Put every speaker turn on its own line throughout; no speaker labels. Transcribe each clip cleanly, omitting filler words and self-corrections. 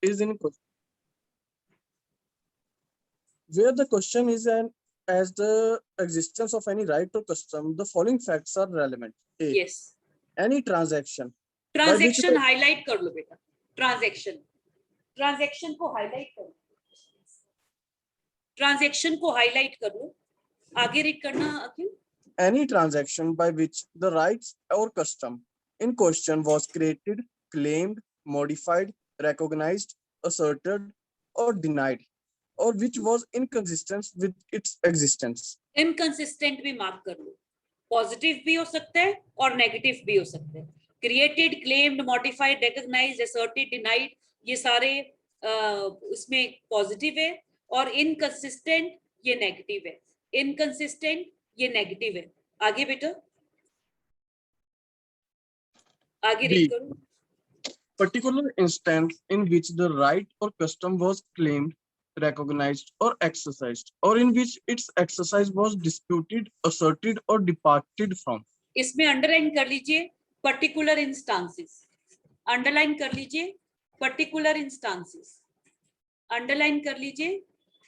is in question, where the question is as the existence of any right or custom, the following facts are relevant. A,
yes.
any transaction
transaction highlight कर लो बेटा, transaction, transaction को highlight करो, transaction को highlight कर लो, आगे read करना अखिल.
any transaction by which the rights or custom in question was created, claimed, modified, recognized, asserted, or denied, or which was inconsistent with its existence.
Inconsistent भी mark कर लो, positive भी हो सकता है और नेगेटिव भी हो सकता है. Created, claimed, modified, recognised, asserted, denied, ये सारे इसमें पॉजिटिव है, और इनकंसिस्टेंट ये नेगेटिव है. इनकंसिस्टेंट ये नेगेटिव है. आगे बेटा, आगे रीड करो.
Particular instance in which the right or custom was claimed, recognized, or exercised, or in which its exercise was disputed, asserted, or departed from.
इसमें अंडरलाइन कर लीजिए पर्टिकुलर इंस्टांसेस, अंडरलाइन कर लीजिए पर्टिकुलर इंस्टांसेस, अंडरलाइन कर लीजिए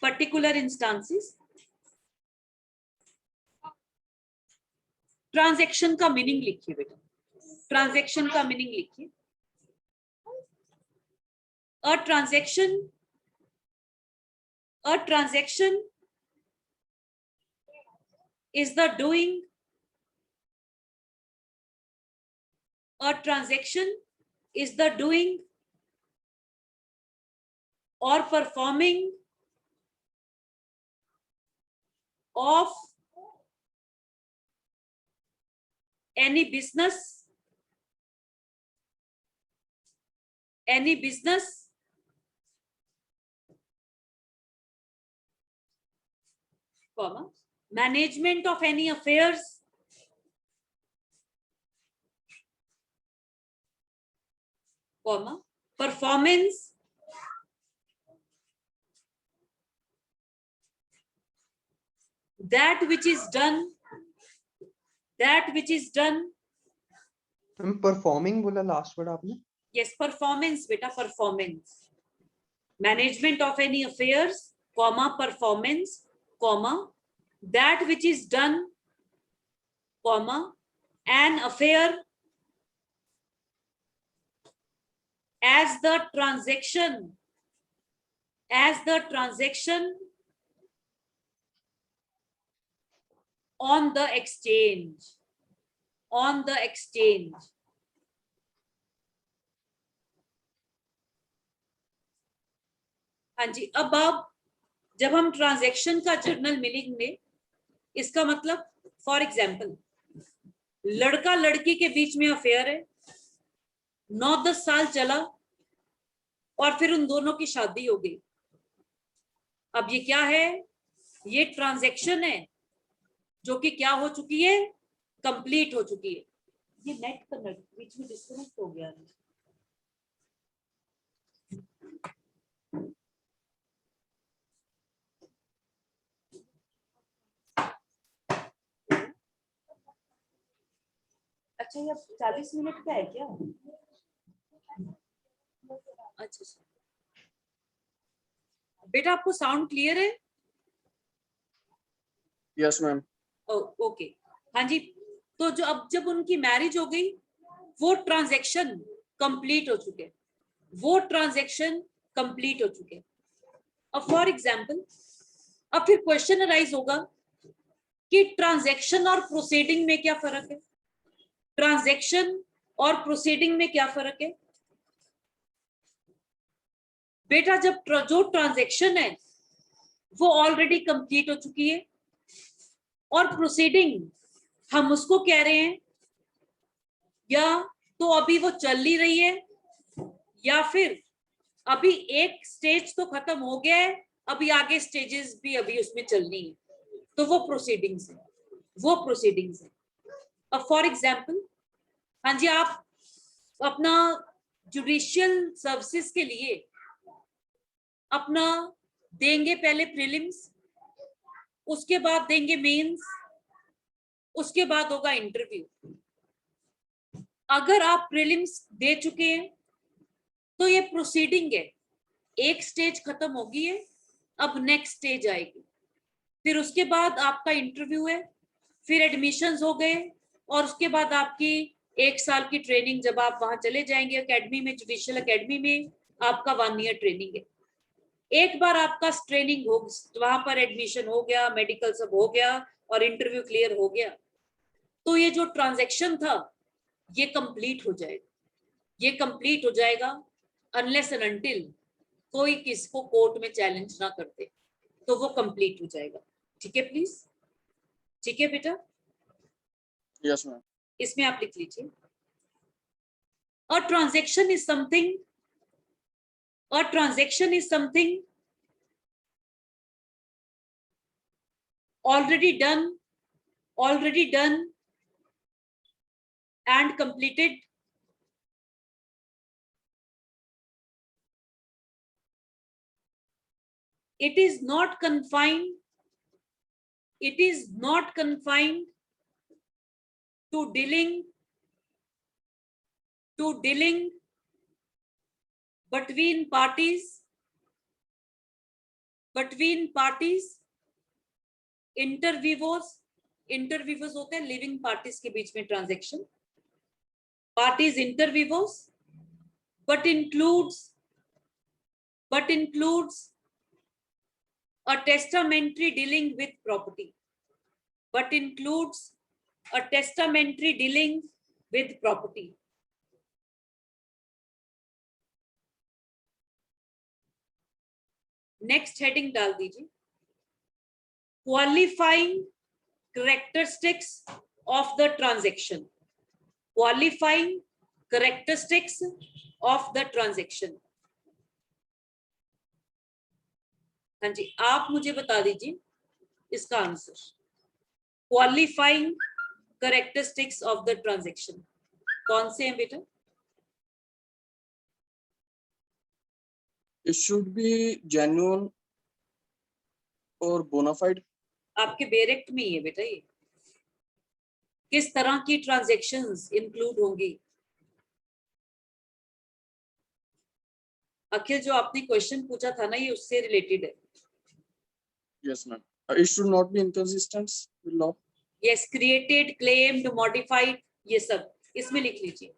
particular instances. Transaction का meaning लिखिए बेटा, ट्रांजैक्शन का मीनिंग लिखिए. A transaction is the doing. A transaction is the doing or performing of any business, comma, management of any affairs, comma, performance that which is done,
performing बोला last word आपने.
yes, performance beta, performance, management of any affairs, comma, performance, comma, that which is done, comma, an affair as the transaction on the exchange, हाँ जी. अब जब हम transaction का journal meaning में, इसका मतलब फॉर एग्जाम्पल लड़का लड़की के बीच में अफेयर है, 9-10 साल चला और फिर उन दोनों की शादी हो गई. अब ये क्या है? ये ट्रांजैक्शन है जो कि क्या हो चुकी है, कंप्लीट हो चुकी है. ये नेट कनेक्ट बीच में डिस्कनेक्ट हो गया है. अच्छा, ये 40 मिनट का है क्या? अच्छा बेटा, आपको साउंड क्लियर है?
Yes, ma'am.
ओके. हाँ जी. तो जो अब जब उनकी मैरिज हो गई, वो ट्रांजैक्शन कंप्लीट हो चुके, अब फॉर एग्जाम्पल अब फिर क्वेश्चन अराइज होगा कि ट्रांजैक्शन और प्रोसीडिंग में क्या फर्क है, ट्रांजैक्शन और प्रोसीडिंग में क्या फर्क है बेटा? जब जो ट्रांजैक्शन है वो ऑलरेडी कंप्लीट हो चुकी है, और प्रोसीडिंग हम उसको कह रहे हैं या तो अभी वो चल ही रही है, या फिर अभी एक स्टेज तो खत्म हो गया है, अभी आगे स्टेजेस भी अभी उसमें चलनी है, तो वो प्रोसीडिंग्स है. अब फॉर एग्जाम्पल, हाँ जी, आप अपना जुडिशियल सर्विसेज के लिए अपना देंगे पहले प्रीलिम्स, उसके बाद देंगे मेंस, उसके बाद होगा इंटरव्यू. अगर आप प्रीलिम्स दे चुके हैं तो ये प्रोसीडिंग है, एक स्टेज खत्म होगी है, अब नेक्स्ट स्टेज आएगी, फिर उसके बाद आपका इंटरव्यू है, फिर एडमिशंस हो गए, और उसके बाद आपकी 1 साल की ट्रेनिंग, जब आप वहां चले जाएंगे एकेडमी में, जुडिशियल एकेडमी में आपका 1 ईयर ट्रेनिंग है। एक बार आपका ट्रेनिंग हो, वहां पर एडमिशन हो गया, मेडिकल सब हो गया और इंटरव्यू क्लियर हो गया, तो ये जो ट्रांजैक्शन था ये कंप्लीट हो जाएगा, ये कंप्लीट हो जाएगा अनलेस एंड अनटिल कोई किसको कोर्ट में चैलेंज ना करते, तो वो कंप्लीट हो जाएगा। ठीक है प्लीज, ठीक है बेटा,
Yes, ma'am.
इसमें आप लिख लीजिए। A transaction is something, a transaction is something already done and completed. It is not confined to dealing between parties, interviewers होते हैं लिविंग पार्टीज के बीच में transaction, parties interviewers, but includes a testamentary dealing with property, next heading डाल दीजिए, qualifying characteristics of the transaction, qualifying characteristics of the transaction। हाँ जी, आप मुझे बता दीजिए इसका answer, qualifying characteristics of the transaction कौन से हैं बेटा?
It should be genuine or bona fide.
आपके बेरेक्ट में ही है बेटा ये, किस तरह की ट्रांजैक्शंस इंक्लूड होंगी? अखिल, जो आपने क्वेश्चन पूछा था ना, ये उससे रिलेटेड है।
Yes, ma'am. It should not be inconsistent with law.
Yes, created, claimed, modified, ये सब इसमें लिख लीजिए।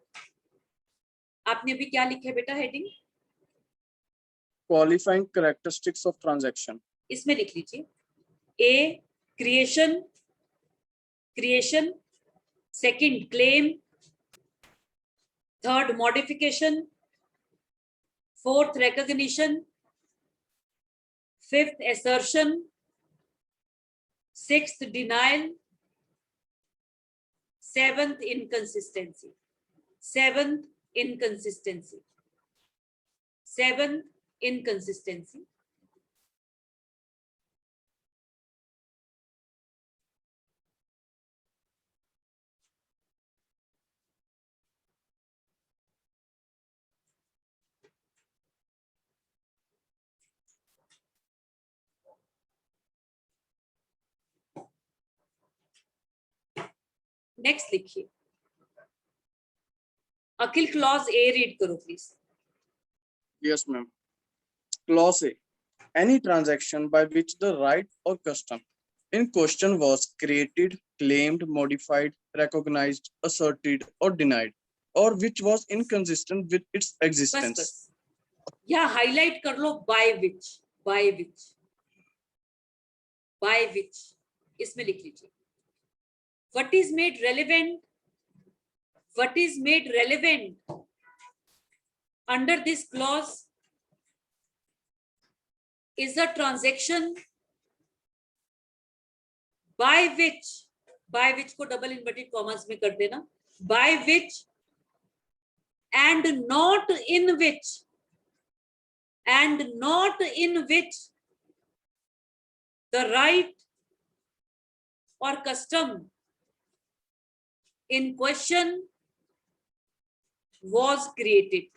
आपने अभी क्या लिखा है बेटा heading?
Qualifying characteristics of transaction.
इसमें लिख लीजिए, a creation, second claim, third modification, fourth recognition, fifth assertion, sixth denial, seventh inconsistency, next लिखिए, अखिल क्लॉज ए रीड करो please.
Yes, ma'am. Clause A. Any transaction by which the right or custom in question was created, claimed, modified, recognized, asserted, or denied, or which was inconsistent with its
बस
existence.
बस या highlight कर लो, by which, इसमें लिख लीजिए। What is made relevant under this clause is a transaction by which को double inverted commas में कर देना, by which and not in which the right or custom in question was created.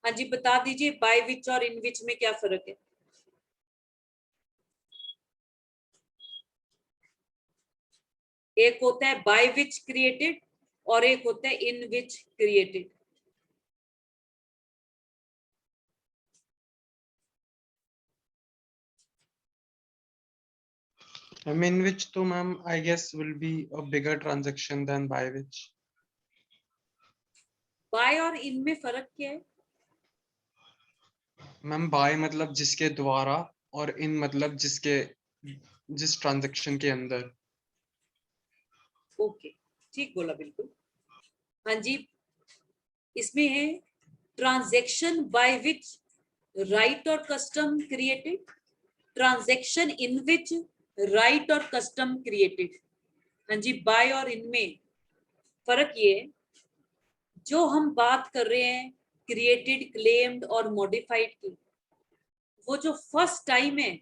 हाँ जी, बता दीजिए बाय विच और इन विच में क्या फर्क है? एक होता है बाय विच क्रिएटेड और एक होता है इन विच क्रिएटेड।
In which तो ma'am I guess will be a bigger transaction than by which.
By और इन में फर्क क्या है?
मैम बाय मतलब जिसके द्वारा और इन मतलब जिस ट्रांजैक्शन के अंदर।
ओके, ठीक बोला बिल्कुल। हाँ जी, इसमें है ट्रांजैक्शन बाय विच राइट और custom created, transaction in which write और कस्टम क्रिएटेड। हाँ जी, बाय और इनमें फर्क ये है, जो हम बात कर रहे हैं क्रिएटेड, क्लेम्ड और मॉडिफाइड की, वो जो फर्स्ट टाइम है,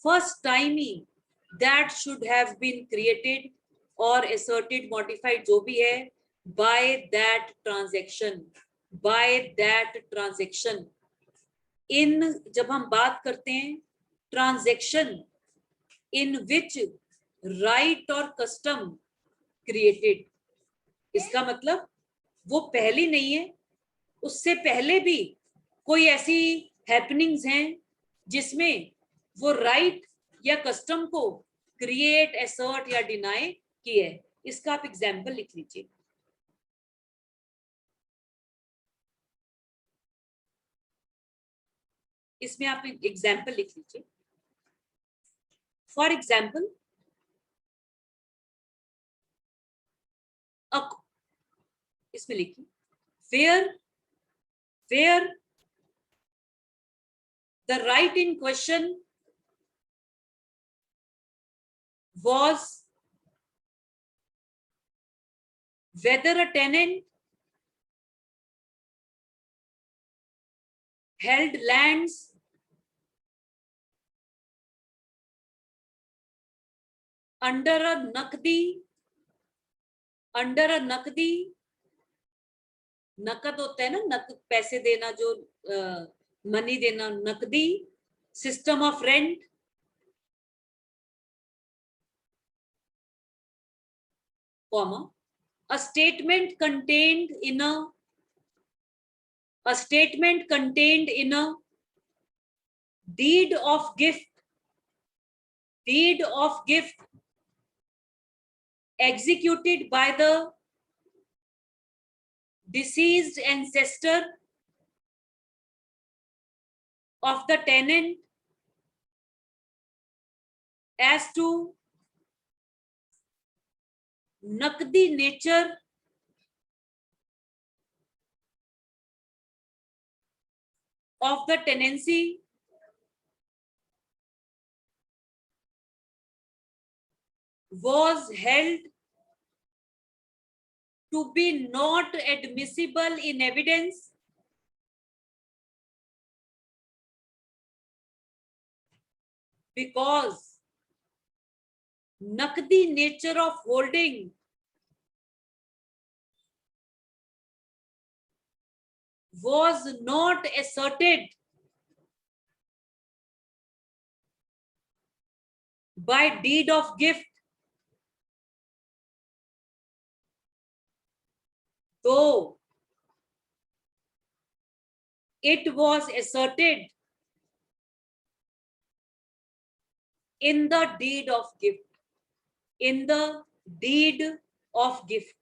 फर्स्ट टाइम ही that should have been created और असर्टेड, मॉडिफाइड जो भी है, by that transaction, by that transaction. In जब हम बात करते हैं ट्रांजैक्शन इन विच राइट और कस्टम क्रिएटेड, इसका मतलब वो पहली नहीं है, उससे पहले भी कोई ऐसी हैपनिंग्स हैं जिसमें वो राइट या कस्टम को क्रिएट, असर्ट या डिनाई की है। इसका आप एग्जाम्पल लिख लीजिए। इसमें आप एग्जाम्पल लिख लीजिए। फॉर एग्जाम्पल, इसमें लिखिए where the right in question was whether a tenant held lands under a nakdi, नकद होता है ना, नकद पैसे देना, जो मनी देना, नकदी system of rent, comma a statement contained in a deed of gift executed by the deceased ancestor of the tenant as to nakdi nature of the tenancy was held to be not admissible in evidence because nakdi nature of holding was not asserted by deed of gift, though it was asserted in the deed of gift, in the deed of gift.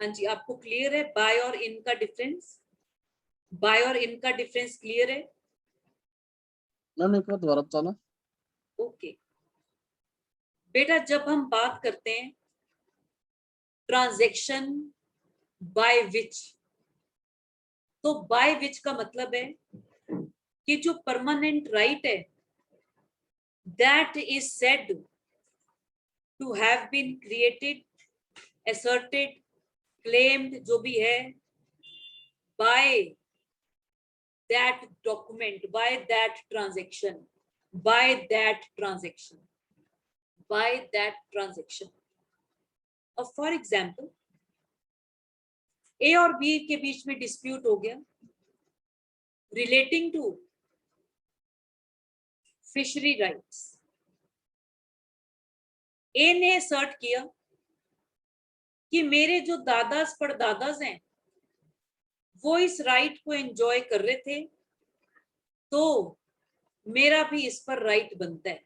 हाँ जी, आपको clear है bye और इन का difference? Bye और इन का difference clear है?
Ma'am एक बार दोबारा बताना।
ओके बेटा, जब हम बात करते हैं ट्रांजैक्शन बाय विच, तो बाय विच का मतलब है कि जो परमानेंट राइट है that is said to have been created, asserted, claimed जो भी है, by that document, by that transaction, by that transaction. By that transaction. For example, A और B के बीच में डिस्प्यूट हो गया रिलेटिंग टू फिशरी राइट्स. ए ने असर्ट किया कि मेरे जो दादाज परदादाज हैं वो इस राइट को एंजॉय कर रहे थे, तो मेरा भी इस पर राइट बनता है.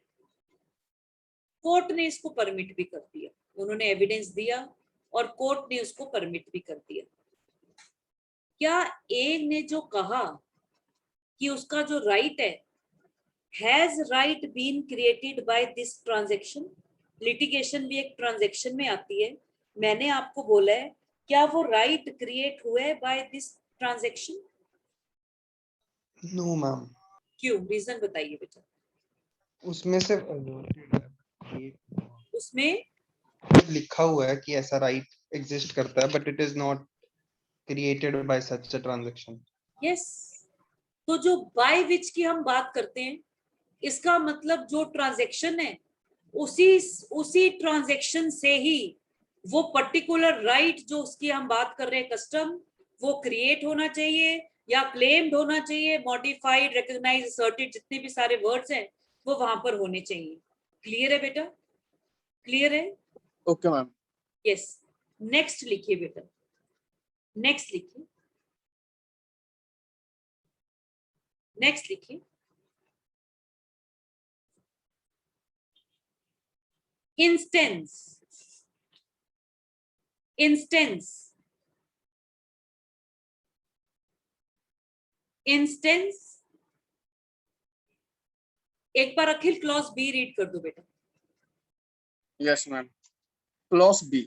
कोर्ट ने इसको परमिट भी कर दिया, उन्होंने एविडेंस दिया और कोर्ट ने उसको परमिट भी कर दिया. क्या ए ने जो कहा कि उसका जो राइट है, has right been created by this transaction? Litigation भी एक ट्रांजैक्शन में आती है. मैंने आपको बोला है क्या वो राइट क्रिएट हुआ है by this transaction?
No ma'am.
क्यों? रीजन बताइए बेटा.
उसमें से
उसमें
लिखा हुआ है कि ऐसा राइट एग्जिस्ट करता है, but it is not created by such a transaction.
Yes. तो जो बाय विच की हम बात करते हैं, इसका मतलब जो ट्रांजैक्शन है उसी ट्रांजैक्शन से ही वो पर्टिकुलर राइट जो उसकी हम बात कर रहे हैं कस्टम, वो क्रिएट होना चाहिए या क्लेम्ड होना चाहिए. मॉडिफाइड, रिकॉग्नाइज, असर्टेड, जितने भी सारे वर्ड्स हैं वो वहां पर होने चाहिए. क्लियर है बेटा? क्लियर है?
Okay ma'am.
यस. नेक्स्ट लिखिए बेटा. नेक्स्ट लिखिए. नेक्स्ट लिखिए. इंस्टेंस. इंस्टेंस. इंस्टेंस. एक बार अखिल क्लॉज बी रीड कर दो बेटा.
Yes, ma'am. Clause B.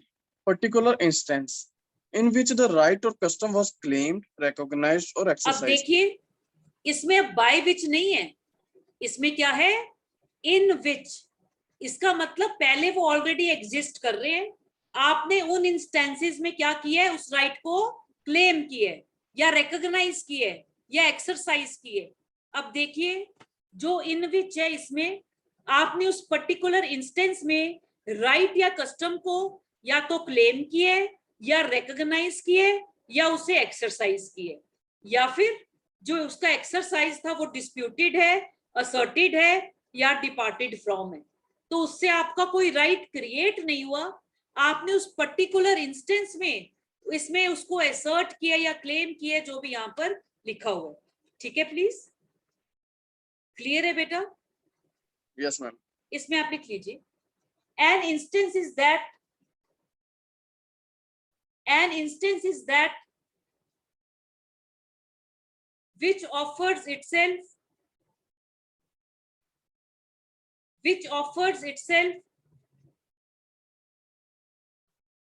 Particular instance in which the right or custom was claimed, recognized or
अब
exercised.
देखिए, इसमें अब बाय विच नहीं है, इसमें क्या है? इन विच. इसका मतलब पहले वो ऑलरेडी एग्जिस्ट कर रहे हैं, आपने उन इंस्टेंसेस में क्या किया है? उस राइट को क्लेम किया है या रिकॉग्नाइज किया है या एक्सरसाइज किए. अब देखिए, जो इन विच है इसमें आपने उस पर्टिकुलर इंस्टेंस में राइट या कस्टम को या तो क्लेम किए या रिकॉग्नाइज किए या उसे एक्सरसाइज किए, या फिर जो उसका एक्सरसाइज था वो डिस्प्यूटेड है, असर्टेड है या डिपार्टेड फ्रॉम है. तो उससे आपका कोई राइट क्रिएट नहीं हुआ, आपने उस पर्टिकुलर इंस्टेंस में इसमें उसको असर्ट किया या क्लेम किया, जो भी यहां पर लिखा हुआ है. ठीक है प्लीज? क्लियर है बेटा?
Yes, ma'am.
इसमें आप लिख लीजिए. An instance is that which offers itself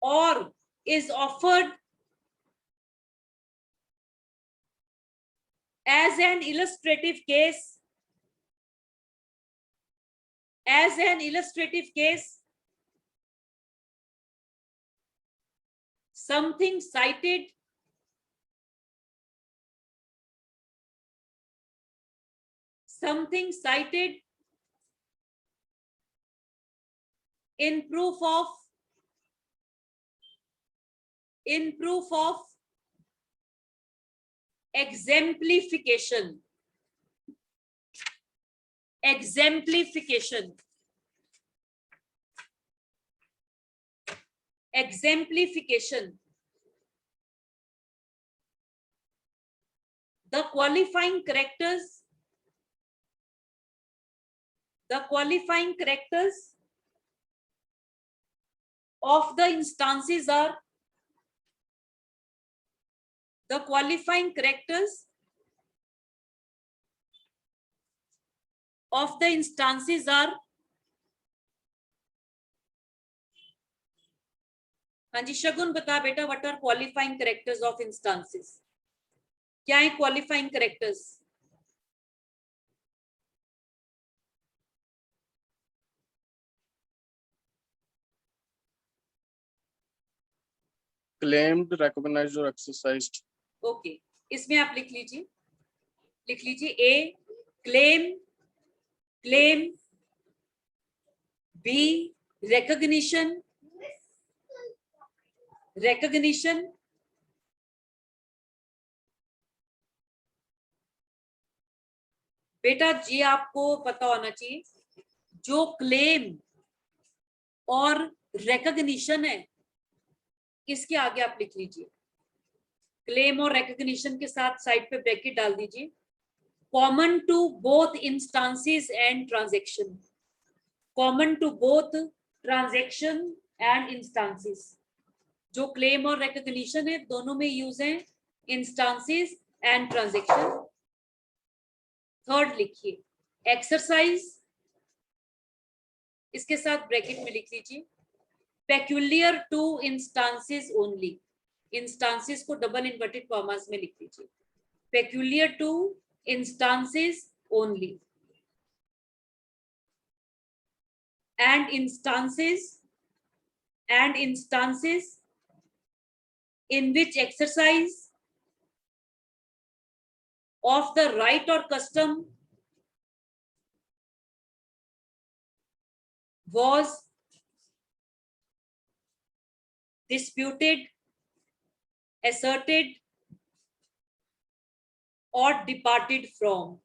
or is offered as an illustrative case, something cited in proof of exemplification. The qualifying characters of the instances are हाँ जी शगुन बता बेटा, what are qualifying characters of instances? क्या है qualifying characters?
Claimed, recognized or exercised.
Okay, इसमें आप लिख लीजिए. A claim, claim, B, recognition, बेटा जी आपको पता होना चाहिए, जो क्लेम और रिकॉग्निशन है इसके आगे आप लिख लीजिए, क्लेम और रिकॉग्निशन के साथ साइड पे ब्रैकेट डाल दीजिए, common to both instances and transaction, common to both transaction and instances. जो क्लेम और रिकॉग्निशन है दोनों में यूज है इंस्टांसेस एंड ट्रांजैक्शन। थर्ड लिखिए एक्सरसाइज, इसके साथ ब्रैकेट में लिख लीजिए peculiar to instances only, instances को डबल इन्वर्टेड कॉमास में लिख लीजिए, peculiar to instances only and instances in which exercise of the right or custom was disputed, asserted or departed from।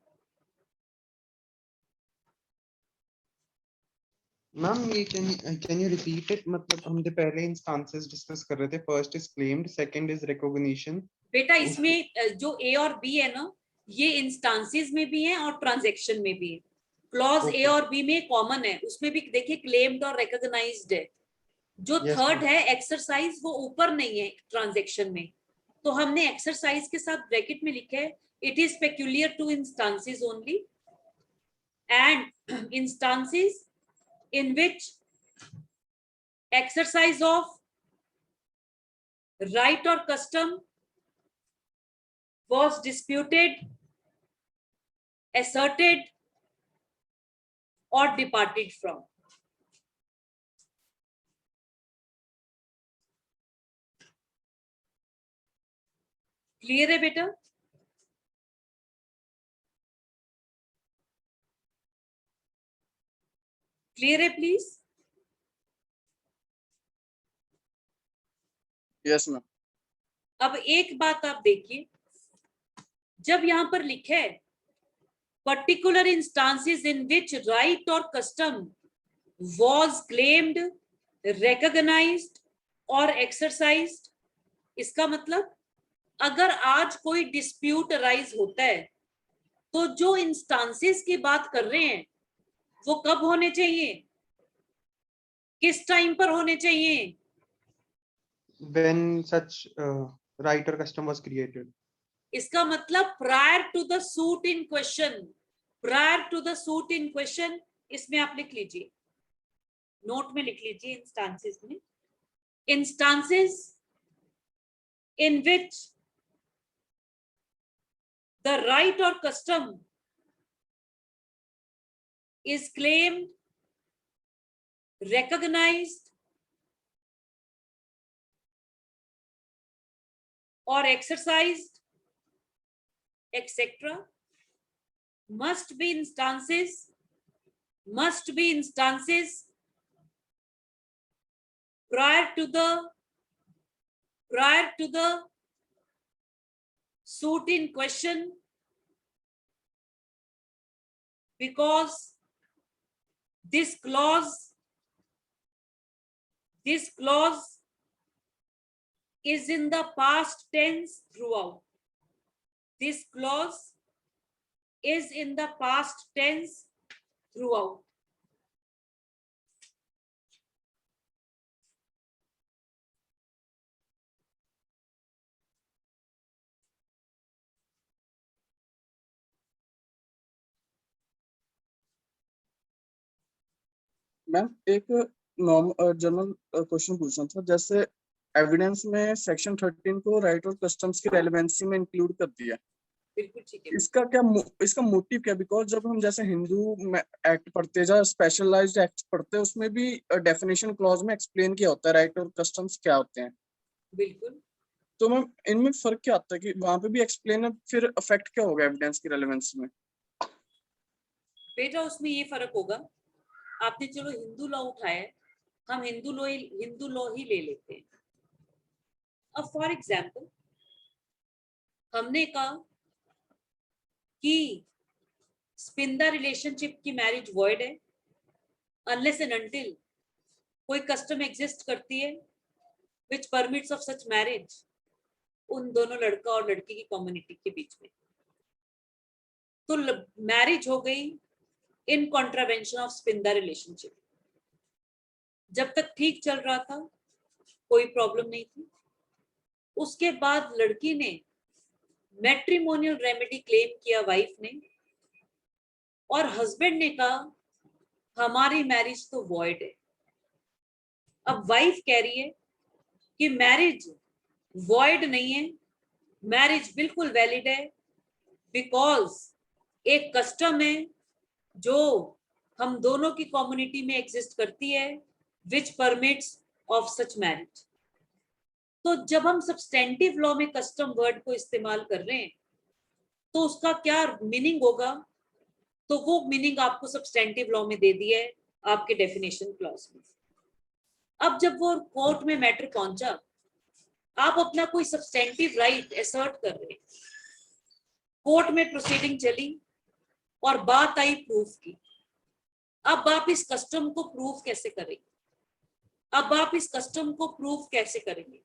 Ma'am ये कैन यू रिपीट इट, मतलब हम जो पहले instances discuss कर रहे थे, first is claimed, second is recognition.
बेटा इसमें जो ए और बी है ना, ये इंस्टांसेस में भी है और ट्रांजैक्शन में भी है। क्लॉज ए और बी में कॉमन है, उसमें भी देखिए क्लेम्ड और रिकॉग्नाइज्ड है। जो थर्ड है एक्सरसाइज, वो ऊपर नहीं है ट्रांजैक्शन में, तो हमने एक्सरसाइज के साथ ब्रैकेट में लिखा है it is peculiar to instances only and instances in which exercise of right or custom was disputed, asserted or departed from। Clear है बेटा? क्लियर है प्लीज?
Yes ma'am.
अब एक बात आप देखिए, जब यहां पर लिखा है particular instances in which write और कस्टम वॉज क्लेम्ड, रिकॉग्नाइज्ड और एक्सरसाइज्ड, इसका मतलब अगर आज कोई डिस्प्यूट अराइज होता है तो जो इंस्टांसेस की बात कर रहे हैं वो कब होने चाहिए, किस टाइम पर होने चाहिए?
when such right or custom was created।
इसका मतलब prior to the suit in question, prior to the suit in question, इसमें आप लिख लीजिए, नोट में लिख लीजिए इंस्टांसेस में, instances in which the right और custom is claimed, recognized or exercised, etc., must be instances prior to the suit in question, because this clause is in the past tense throughout. This clause is in the past tense throughout.
Ma'am एक general question पूछना था, जैसे evidence में section 13 को right और customs की relevancy में include कर दिया,
बिल्कुल ठीक है।
इसका मोटिव क्या? बिकॉज जब हम जैसे हिंदू एक्ट पढ़ते हैं, स्पेशलाइज्ड एक्ट पढ़ते हैं, उसमें भी डेफिनेशन क्लॉज में एक्सप्लेन किया होता है राइट और कस्टम्स क्या होते हैं।
बिल्कुल।
तो मैम इनमें फर्क क्या आता है कि वहां पे भी एक्सप्लेन है, फिर इफेक्ट क्या होगा एविडेंस की रेलेवेंसी में?
बेटा उसमें ये फर्क होगा, आपने चलो हिंदू लॉ उठाया, हम हिंदू लॉ ही ले लेते हैं। अब फॉर एग्जाम्पल हमने कहा कि स्पिंदा रिलेशनशिप की मैरिज वॉइड है अनलेस एंड अनटिल कोई कस्टम एग्जिस्ट करती है विच परमिट्स ऑफ सच मैरिज उन दोनों लड़का और लड़की की कम्युनिटी के बीच में। तो मैरिज हो गई इन कॉन्ट्रावेंशन ऑफ स्पिंदा रिलेशनशिप। जब तक ठीक चल रहा था कोई प्रॉब्लम नहीं थी। उसके बाद लड़की ने मैट्रिमोनियल रेमेडी क्लेम किया वाइफ ने, और हस्बैंड ने कहा हमारी मैरिज तो वॉइड है। अब वाइफ कह रही है कि मैरिज वॉइड नहीं है, मैरिज बिल्कुल वैलिड है, बिकॉज एक कस्टम है जो हम दोनों की कम्युनिटी में एग्जिस्ट करती है विच परमिट्स ऑफ सच मैरिज। तो जब हम सब्सटेंटिव लॉ में कस्टम वर्ड को इस्तेमाल कर रहे हैं तो उसका क्या मीनिंग होगा, तो वो मीनिंग आपको सब्सटेंटिव लॉ में दे दिया है आपके डेफिनेशन क्लॉज में। अब जब वो कोर्ट में मैटर पहुंचा, आप अपना कोई सब्सटेंटिव राइट असर्ट कर रहे हैं, कोर्ट में प्रोसीडिंग चली और बात आई प्रूफ की। अब आप इस कस्टम को प्रूफ कैसे करेंगे? अब आप इस कस्टम को प्रूफ कैसे करेंगे?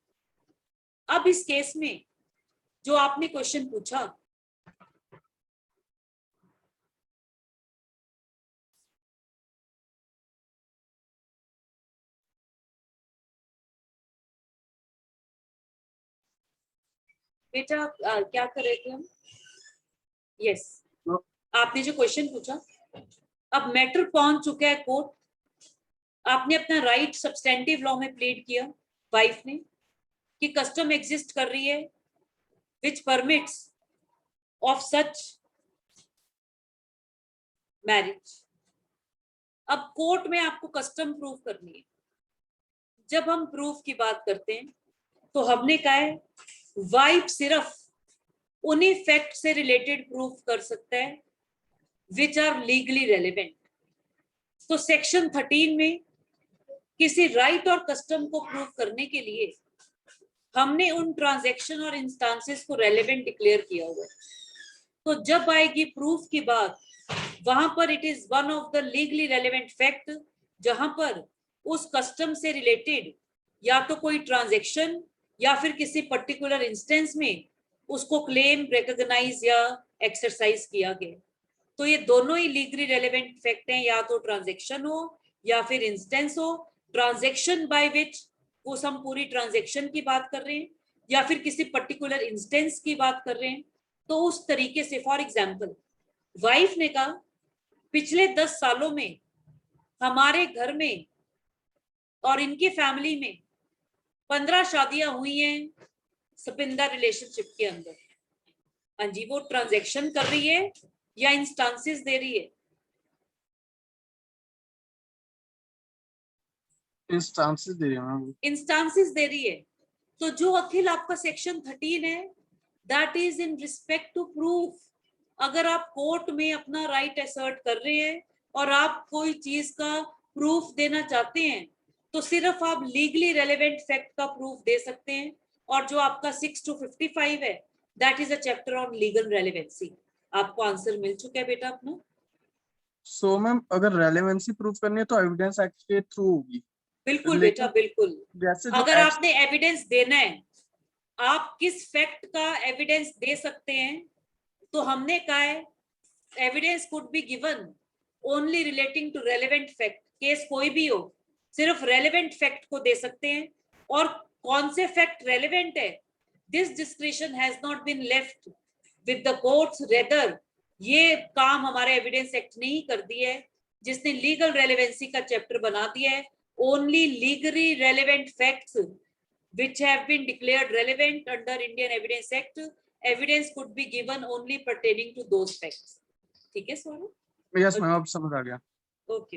अब इस केस में जो आपने क्वेश्चन पूछा, बेटा क्या कर रहे थे हम? यस, आपने जो क्वेश्चन पूछा, अब मैटर पहुंच चुका है कोर्ट, आपने अपना राइट सब्सटेंटिव लॉ में प्लीड किया वाइफ ने कि कस्टम एग्जिस्ट कर रही है विच परमिट्स ऑफ सच मैरिज। अब कोर्ट में आपको कस्टम प्रूफ करनी है। जब हम प्रूफ की बात करते हैं तो हमने कहा है वाइफ सिर्फ उन्हीं फैक्ट से रिलेटेड प्रूफ कर सकता है विच आर लीगली रेलेवेंट। तो सेक्शन 13 में किसी राइट और कस्टम को प्रूव करने के लिए हमने उन ट्रांजैक्शन और इंस्टांसेस को रेलेवेंट डिक्लेयर किया हुआ है। तो जब आएगी प्रूफ की बात, वहां पर it is one of the legally relevant fact, जहां पर उस कस्टम से रिलेटेड या तो कोई ट्रांजैक्शन या फिर किसी पर्टिकुलर इंस्टेंस में उसको क्लेम, रिकॉग्नाइज या एक्सरसाइज किया गया। तो ये दोनों ही लीगली रेलेवेंट फैक्ट हैं, या तो ट्रांजैक्शन हो या फिर इंस्टेंस हो। ट्रांजैक्शन बाय विच उस हम पूरी ट्रांजैक्शन की बात कर रहे हैं या फिर किसी पर्टिकुलर इंस्टेंस की बात कर रहे हैं। तो उस तरीके से फॉर एग्जाम्पल वाइफ ने कहा पिछले 10 सालों में हमारे घर में और इनकी फैमिली में 15 शादियां हुई हैं सपिंदा रिलेशनशिप के अंदर। हाँ जी, वो ट्रांजैक्शन कर रही है या इंस्टांसेस दे रही है?
इंस्टांसेस दे रही है।
इंस्टांसेस दे रही है। तो जो अखिल आपका सेक्शन 13 है that is in respect to proof. अगर आप कोर्ट में अपना राइट असर्ट कर रहे हैं और आप कोई चीज का प्रूफ देना चाहते हैं तो सिर्फ आप लीगली रेलेवेंट फैक्ट का प्रूफ दे सकते हैं। और जो आपका 6 to 55 है that is a chapter on legal relevancy. आपको आंसर मिल चुका है बेटा अपना।
सो मैम अगर रेलेवेंसी प्रूफ करनी है तो एविडेंस एक्ट के थ्रू होगी।
बिल्कुल बेटा, बिल्कुल।
जैसे जो
अगर आपने एविडेंस देना है, आप किस फैक्ट का एविडेंस दे सकते हैं? तो हमने कहा है evidence could be given only relating to relevant fact. Case कोई भी हो, सिर्फ रेलेवेंट फैक्ट को दे सकते हैं। और कौन से फैक्ट रेलेवेंट है, this description has not been left with the courts, rather ये काम हमारे एविडेंस एक्ट ने ही कर दिया है, जिसने लीगल रेलेवेंसी का चैप्टर बना दिया है। Only legally relevant facts which have been declared relevant under Indian Evidence Act, evidence could be given only pertaining to those facts. ठीक है सौरभ?
यस मैम, अब समझ आ गया।
ओके,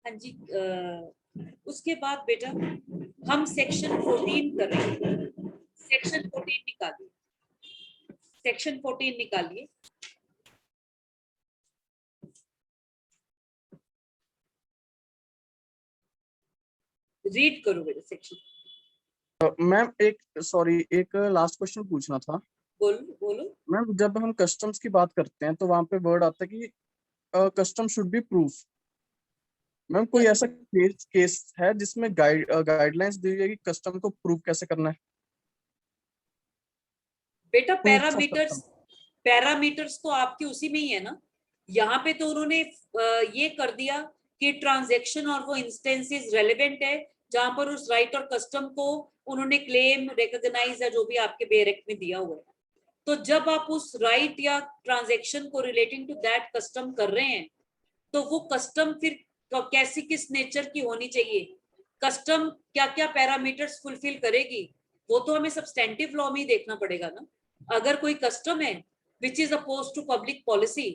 हाँ जी। उसके बाद बेटा हम सेक्शन 14 कर रहे हैं। सेक्शन 14 निकालिए, सेक्शन 14 निकालिए। रीड करो मेरे सेक्शन।
मैम एक लास्ट क्वेश्चन पूछना था।
बोलो बोलो।
मैम जब हम कस्टम्स की बात करते हैं तो वहां पे वर्ड आता है कि custom should be proof. Ma'am कोई ऐसा केस है जिसमें गाइडलाइंस दी गई कि कस्टम को प्रूफ कैसे करना है?
बेटा
Proofs of custom।
पैरामीटर्स तो आपके उसी में ही है ना। यहाँ पे तो उन्होंने ये कर दिया कि ट्रांजैक्शन और वो इंस्टेंसेस रेलेवेंट है जहां पर उस राइट और कस्टम को उन्होंने क्लेम रिकॉग्नाइज या जो भी आपके बेयर एक्ट में दिया हुआ है। तो जब आप उस राइट या ट्रांजैक्शन को रिलेटिंग टू दैट कस्टम कर रहे हैं तो वो कस्टम फिर कैसी किस नेचर की होनी चाहिए, कस्टम क्या क्या पैरामीटर्स फुलफिल करेगी, वो तो हमें सब्सटेंटिव लॉ में ही देखना पड़ेगा ना। अगर कोई कस्टम है which is oppose to public policy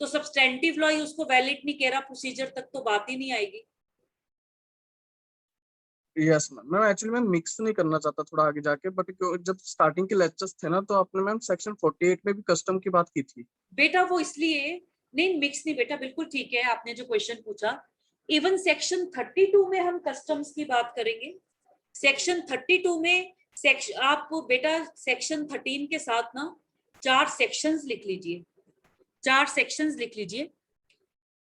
तो सब्सटेंटिव लॉ ही उसको वैलिड नहीं कह रहा, प्रोसीजर तक तो बात ही नहीं आएगी।
यस मैम, मैं एक्चुअली मैम मिक्स नहीं करना चाहता थोड़ा आगे जाके, बट जब स्टार्टिंग के लेक्चर्स थे ना तो आपने मैम सेक्शन 48 में भी कस्टम की बात की थी।
बेटा वो इसलिए नहीं, मिक्स नहीं बेटा, बिल्कुल ठीक है आपने जो क्वेश्चन पूछा। इवन सेक्शन 32 में हम कस्टम्स की बात करेंगे। सेक्शन 32 में आप बेटा सेक्शन 13 के साथ ना 4 सेक्शंस लिख लीजिए, 4 सेक्शंस लिख लीजिए।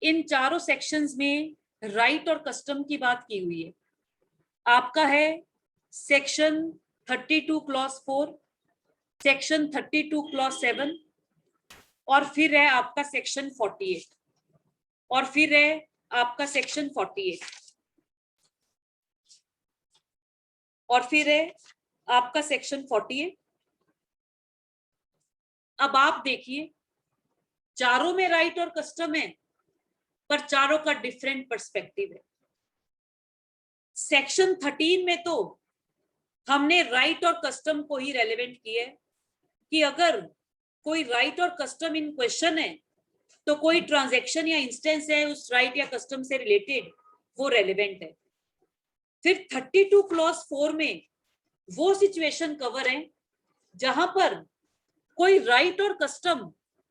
इन चारों सेक्शंस में राइट और कस्टम की बात की हुई है। आपका है सेक्शन 32 क्लॉज 4, सेक्शन 32 क्लॉज 7, और फिर है आपका सेक्शन 48, और फिर है आपका सेक्शन 48, और फिर है आपका सेक्शन 48। अब आप देखिए चारों में राइट और कस्टम है पर चारों का डिफरेंट पर्सपेक्टिव है। सेक्शन 13 में तो हमने राइट और कस्टम को ही रेलेवेंट किया है कि अगर कोई राइट और कस्टम इन क्वेश्चन है तो कोई ट्रांजैक्शन या इंस्टेंस है उस राइट या कस्टम से रिलेटेड, वो रेलेवेंट है। फिर 32 क्लॉज 4 में वो सिचुएशन कवर है जहां पर कोई राइट और कस्टम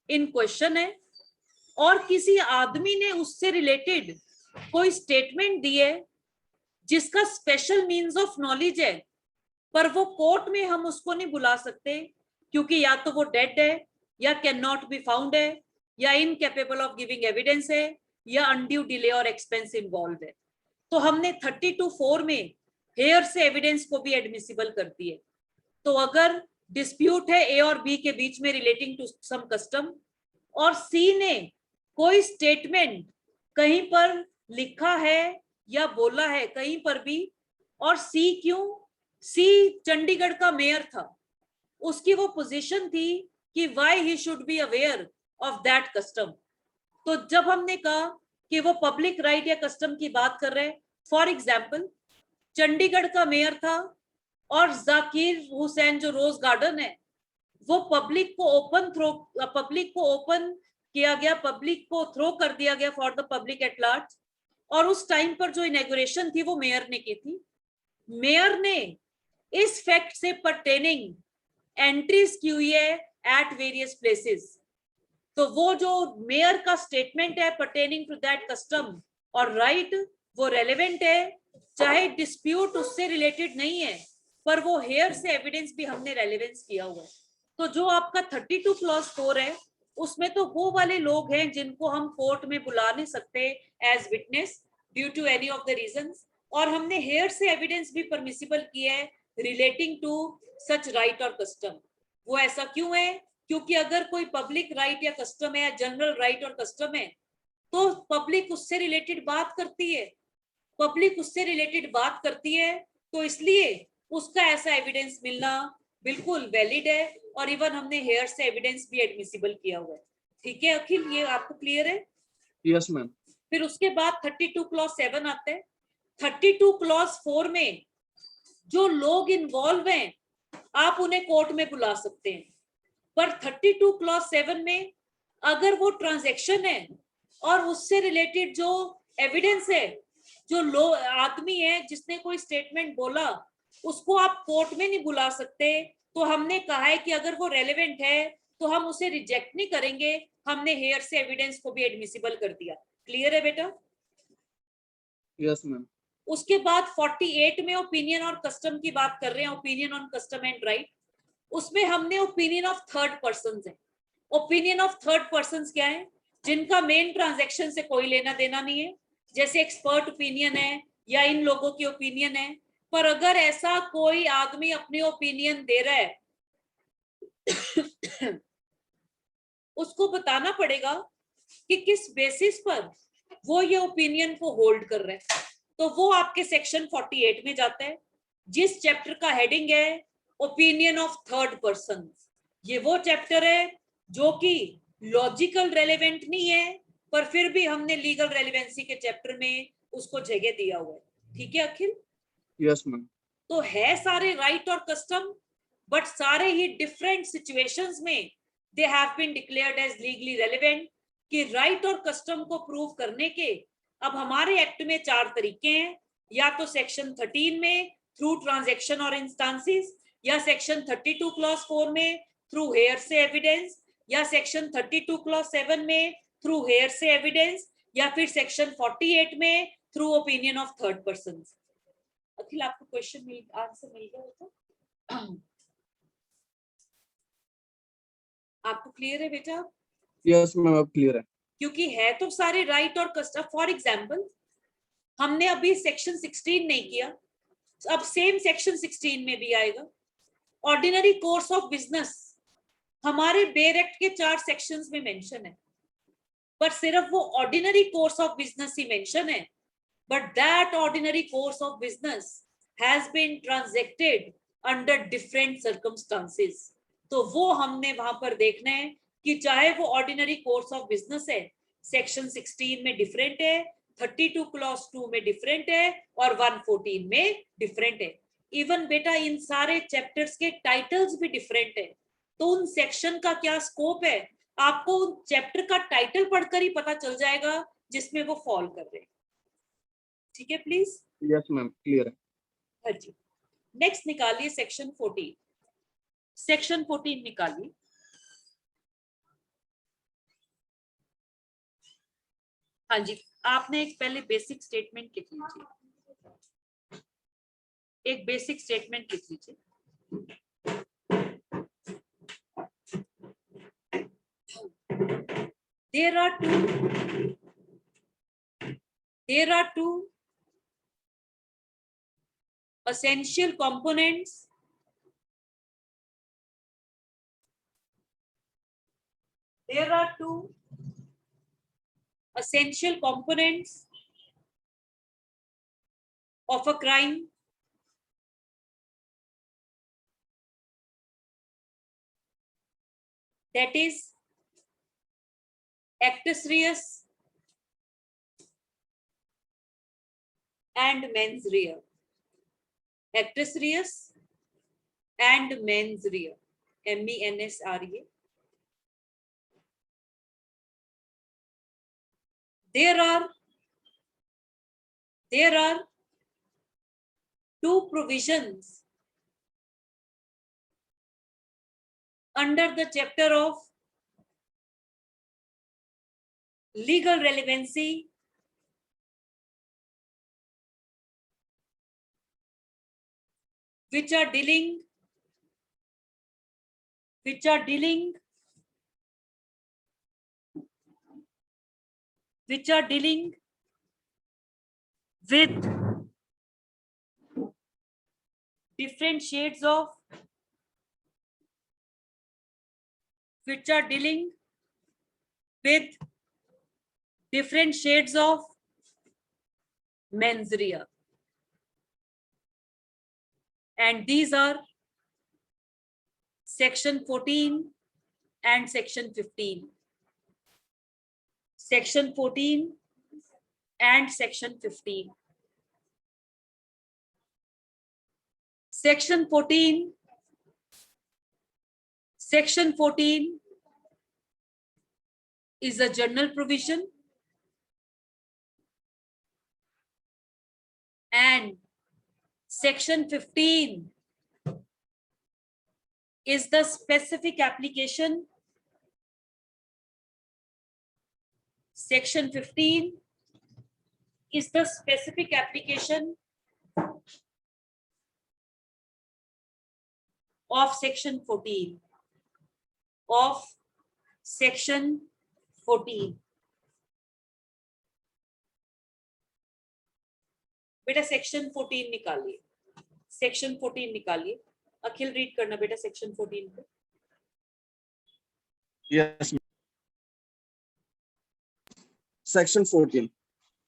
इन क्वेश्चन है और किसी आदमी ने उससे रिलेटेड कोई स्टेटमेंट दी है जिसका स्पेशल मीन्स ऑफ नॉलेज है, पर वो कोर्ट में हम उसको नहीं बुला सकते क्योंकि या तो वो डेड है या कैन नॉट बी फाउंड है या इनकेपेबल ऑफ गिविंग एविडेंस है या अनड्यू डिले और एक्सपेंस इन्वॉल्व है। तो हमने 32(4) में हेयर से एविडेंस को भी एडमिसिबल कर दी है। तो अगर डिस्प्यूट है ए और बी के बीच में रिलेटिंग टू सम कस्टम और सी ने कोई स्टेटमेंट कहीं पर लिखा है या बोला है कहीं पर भी, और सी क्यों, सी चंडीगढ़ का मेयर था, उसकी वो पोजीशन थी कि why he should be aware of that custom. तो जब हमने कहा कि वो पब्लिक राइट या कस्टम की बात कर रहे हैं, फॉर एग्जाम्पल चंडीगढ़ का मेयर था और जाकिर हुसैन जो रोज गार्डन है वो पब्लिक को ओपन किया गया, पब्लिक को थ्रो कर दिया गया for the public at large, और उस टाइम पर जो इनॉग्रेशन थी वो मेयर ने की थी। मेयर ने इस फैक्ट से पर्टेनिंग एंट्रीज की हुई है एट वेरियस प्लेसेस। तो वो जो मेयर का स्टेटमेंट है पर्टेनिंग टू दैट कस्टम और राइट वो रेलेवेंट है, चाहे डिस्प्यूट उससे रिलेटेड नहीं है पर वो हेयर से एविडेंस भी हमने रेलेवेंस किया हुआ है। तो जो आपका 32 क्लॉज 4 है उसमें तो वो वाले लोग हैं जिनको हम कोर्ट में बुला नहीं सकते as witness due to any of the reasons, और हमने हेयर से एविडेंस भी परमिसिबल किया है रिलेटिंग टू सच राइट और कस्टम। वो ऐसा क्यों है, क्योंकि अगर कोई पब्लिक राइट या कस्टम है या जनरल राइट और कस्टम है तो पब्लिक उससे रिलेटेड बात करती है, पब्लिक उससे रिलेटेड बात करती है, तो इसलिए उसका ऐसा एविडेंस मिलना बिल्कुल वैलिड है, और इवन हमने हेयर से एविडेंस भी एडमिसिबल किया हुआ है। ठीक है अखिल, ये आपको क्लियर है?
Yes ma'am.
फिर उसके बाद 32 क्लॉज 7 आते हैं। 32 क्लॉज 4 में जो लोग इन्वॉल्व हैं आप उन्हें कोर्ट में बुला सकते हैं, पर 32 क्लॉज 7 में अगर वो ट्रांजैक्शन है और उससे रिलेटेड जो एविडेंस है, जो लो आदमी है जिसने कोई स्टेटमेंट बोला उसको आप कोर्ट में नहीं बुला सकते। तो हमने कहा है कि अगर वो रेलेवेंट है तो हम उसे रिजेक्ट नहीं करेंगे, हमने हेयर से एविडेंस को भी एडमिसिबल कर दिया। क्लियर है बेटा?
Yes ma'am.
उसके बाद 48 में ओपिनियन और कस्टम की बात कर रहे हैं, opinion on custom and right. उसमें हमने ओपिनियन ऑफ थर्ड पर्सन है। ओपिनियन ऑफ थर्ड पर्सन क्या है? जिनका मेन ट्रांजैक्शन से कोई लेना देना नहीं है, जैसे एक्सपर्ट ओपिनियन है या इन लोगों की ओपिनियन है। पर अगर ऐसा कोई आदमी अपनी ओपिनियन दे रहा है उसको बताना पड़ेगा कि किस बेसिस पर वो ये ओपिनियन को होल्ड कर रहा है। तो वो आपके सेक्शन 48 में जाता है, जिस चैप्टर का हेडिंग है ओपिनियन ऑफ थर्ड पर्सन। ये वो चैप्टर है जो कि लॉजिकल रेलेवेंट नहीं है, पर फिर भी हमने लीगल रेलेवेंसी के चैप्टर में उसको जगह दिया हुआ है। ठीक है अखिल?
Yes ma'am.
तो है सारे राइट और कस्टम, बट सारे ही डिफरेंट सिचुएशंस में they have been declared as legally relevant. कि राइट और कस्टम को प्रूव करने के अब हमारे एक्ट में 4 तरीके हैं, या तो सेक्शन 13 में थ्रू ट्रांजैक्शन और इंस्टांसेस, या सेक्शन 32 क्लॉज 4 में थ्रू हेयरसे एविडेंस, या सेक्शन 32 क्लॉज 7 में थ्रू हेयरसे एविडेंस, या फिर सेक्शन 48 में through opinion of third person. Akhil आपको क्वेश्चन आंसर मिल गया होगा? आपको क्लियर है बेटा?
यस मैम, अब क्लियर है।
क्योंकि है तो सारे राइट और कस्टम। फॉर एग्जाम्पल हमने अभी सेक्शन 16 नहीं किया, अब सेम सेक्शन 16 में भी आएगा। ऑर्डिनरी कोर्स ऑफ बिजनेस हमारे बेयर एक्ट के 4 सेक्शंस में मेंशन है, पर सिर्फ वो ऑर्डिनरी कोर्स ऑफ बिजनेस ही मेंशन है। But that ordinary course of business has been transacted under different circumstances. तो वो हमने वहां पर देखना है कि चाहे वो ऑर्डिनरी कोर्स ऑफ बिजनेस है, सेक्शन 16 में डिफरेंट है, 32 क्लॉज 2 में डिफरेंट है, और 114 में डिफरेंट है। इवन बेटा इन सारे चैप्टर्स के टाइटल्स भी डिफरेंट है। तो उन सेक्शन का क्या स्कोप है, आपको उन चैप्टर का टाइटल पढ़कर ही पता चल जाएगा जिसमें वो फॉल कर रहे हैं। ठीक है प्लीज?
यस मैम, क्लियर है।
हाँ जी। नेक्स्ट निकालिए सेक्शन 14। सेक्शन 14 निकालिए। हाँ जी, आपने एक पहले बेसिक स्टेटमेंट लिख लीजिए, एक बेसिक स्टेटमेंट लिख लीजिए। There are two essential components of a crime. That is actus reus and mens rea. Actus reus and mens rea. MENSREA. There are two provisions under the chapter of legal relevancy which are dealing with different shades of mens rea, and these are section 14 and section 15. Section 14 and section 15. Section 14 is a general provision, and section 15 is the specific application. Section 15 is the specific application of section 14 of section 14. बेटा section 14 निकालिए, section 14 निकालिए. अखिल read करना बेटा section 14 को.
Yes. Section 14.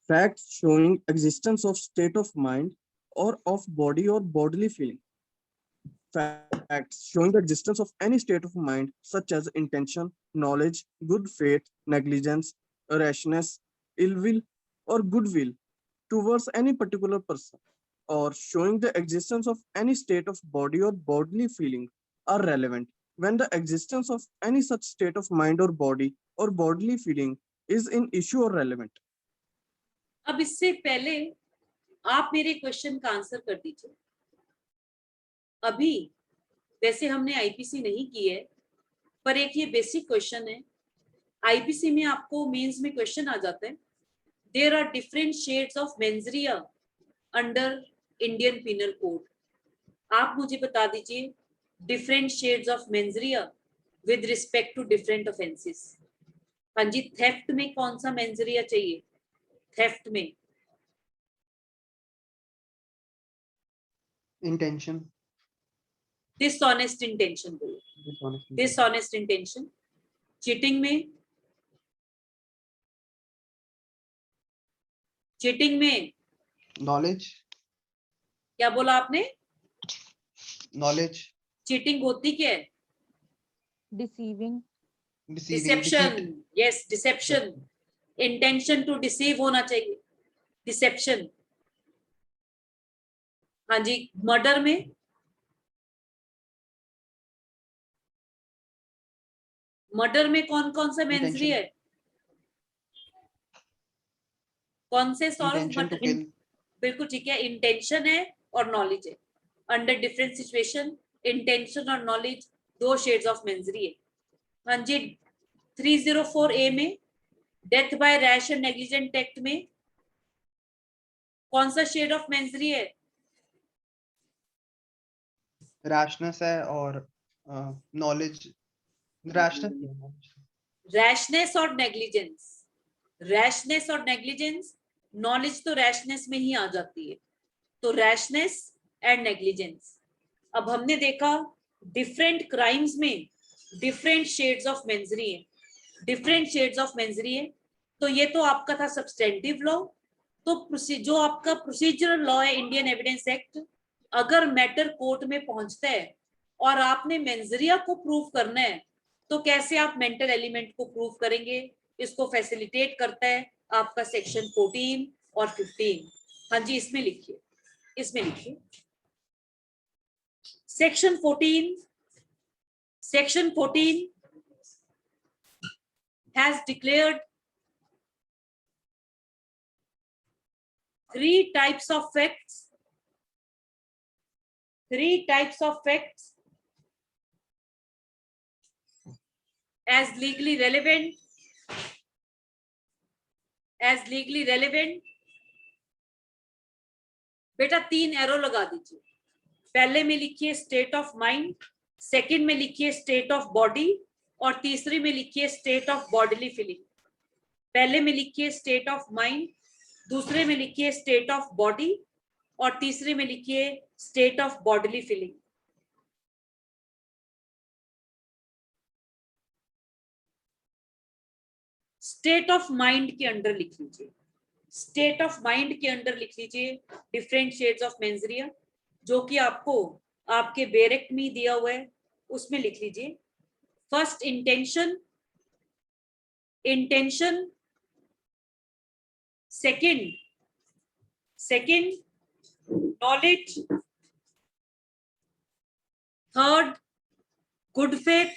Facts showing existence of state of mind or of body or bodily feeling. Facts showing the existence of any state of mind such as intention, knowledge, good faith, negligence, rashness, ill will, or goodwill towards any particular person, or showing the existence of any state of body or bodily feeling are relevant when the existence of any such state of mind or body or bodily feeling is in issue or relevant.
अब इससे पहले आप मेरे question का answer कर दीजिए. अभी वैसे हमने आईपीसी नहीं की है, पर एक ये बेसिक क्वेश्चन है. आईपीसी में आपको मेंस में क्वेश्चन आ जाता है, there are different shades of mens rea under Indian penal code. आप मुझे बता दीजिए different shades of mens rea with respect to different offences. हाँ जी, थेफ्ट में कौन सा मेंजरिया चाहिए? थेफ्ट में
इंटेंशन,
डिसऑनेस्ट इंटेंशन बोलो, डिसऑनेस्ट इंटेंशन. चीटिंग में, चीटिंग में
नॉलेज.
क्या बोला आपने?
नॉलेज.
चीटिंग होती क्या है?
Deceiving,
deception. Yes, deception. Intention to deceive होना चाहिए, डिसेप्शन. हाँ जी, मर्डर में, मर्डर में कौन कौन सा मेंजरी है? कौन से सॉल्व? बिल्कुल ठीक है, इंटेंशन है और नॉलेज है. अंडर डिफरेंट सिचुएशन इंटेंशन और नॉलेज दो शेड्स ऑफ मेंजरी है. हाँ जी, 304A में death by rash and negligent act में कौन सा शेड ऑफ मेंजरी है?
रैशनेस है और नॉलेज.
रैशनेस और नेग्लिजेंस. रैशनेस और नेग्लिजेंस, नॉलेज तो रैशनेस में ही आ जाती है, तो रैशनेस एंड नेग्लिजेंस. अब हमने देखा डिफरेंट क्राइम्स में डिफरेंट शेड्स ऑफ मेंजरी है, डिफरेंट शेड्स ऑफ मेंजरी है. तो ये तो आपका था सब्सटेंटिव लॉ. तो जो आपका प्रोसीजरल लॉ है इंडियन एविडेंस एक्ट, अगर मैटर कोर्ट में पहुंचता है और आपने मेंजरिया को प्रूव करना है, तो कैसे आप मेंटल एलिमेंट को प्रूव करेंगे? इसको फैसिलिटेट करता है आपका सेक्शन 14 और 15. हाँ जी, इसमें लिखिए, इसमें लिखिए section 14. Section 14 has declared 3 types of facts. 3 types of facts as legally relevant. As legally relevant. बेटा 3 एरो लगा दीजिए. पहले में लिखिए स्टेट ऑफ माइंड, सेकंड में लिखिए स्टेट ऑफ बॉडी, और तीसरी में लिखिए स्टेट ऑफ बॉडीली फीलिंग. पहले में लिखिए स्टेट ऑफ माइंड, दूसरे में लिखिए स्टेट ऑफ बॉडी, और तीसरे में लिखिए state of bodily feeling. State of mind के अंडर लिख लीजिए, स्टेट ऑफ माइंड के अंडर लिख लीजिए डिफरेंट शेड्स ऑफ मेंजरिया, जो कि आपको आपके बेरेक्ट में दिया हुआ है, उसमें लिख लीजिए. First intention, intention. Second knowledge. Third good faith.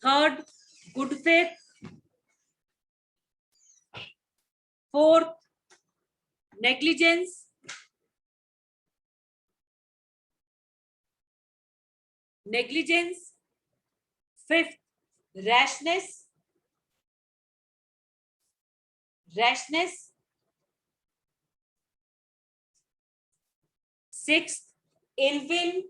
Third good faith. Fourth negligence. Fifth rashness. rashness. Sixth, ill will.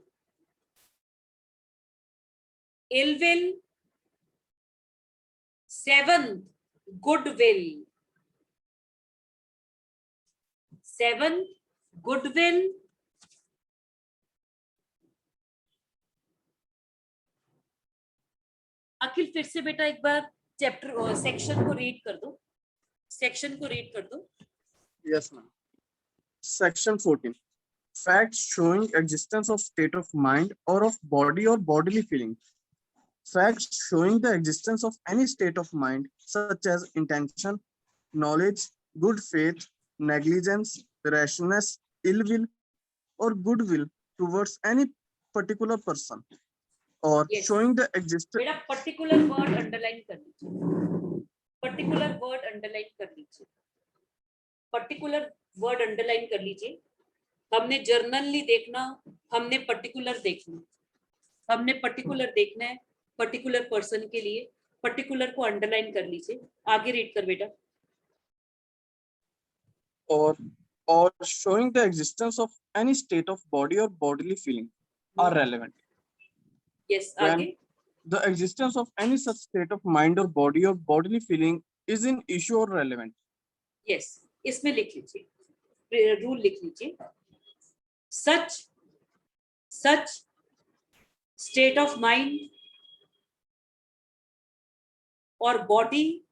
Seventh, goodwill. Seventh, goodwill. अखिल फिर से बेटा एक बार चैप्टर सेक्शन को रीड कर दो. सेक्शन को रीड कर दो.
Yes, ma'am. Section 14. Facts showing existence of state of mind or of body or bodily feeling. Facts showing the existence of any state of mind, such as intention, knowledge, good faith, negligence, rashness, ill will, or goodwill towards any particular person, or
Yes.
showing the existence.
बेटा particular word underline कर लीजिए. Particular word underline कर लीजिए. Particular word underline कर लीजिए. हमने generally देखना, हमने पर्टिकुलर देखना. हमने पर्टिकुलर देखना है पर्टिकुलर पर्सन के लिए. पर्टिकुलर को अंडरलाइन कर लीजिए. आगे रीड कर बेटा.
Or showing the existence of any state of body or bodily feeling are relevant.
Yes
When
आगे.
the existence of any such state of mind or bodily feeling is an issue or relevant.
Yes इसमें लिख लीजिए, rule लिख लीजिए. Such state of mind और body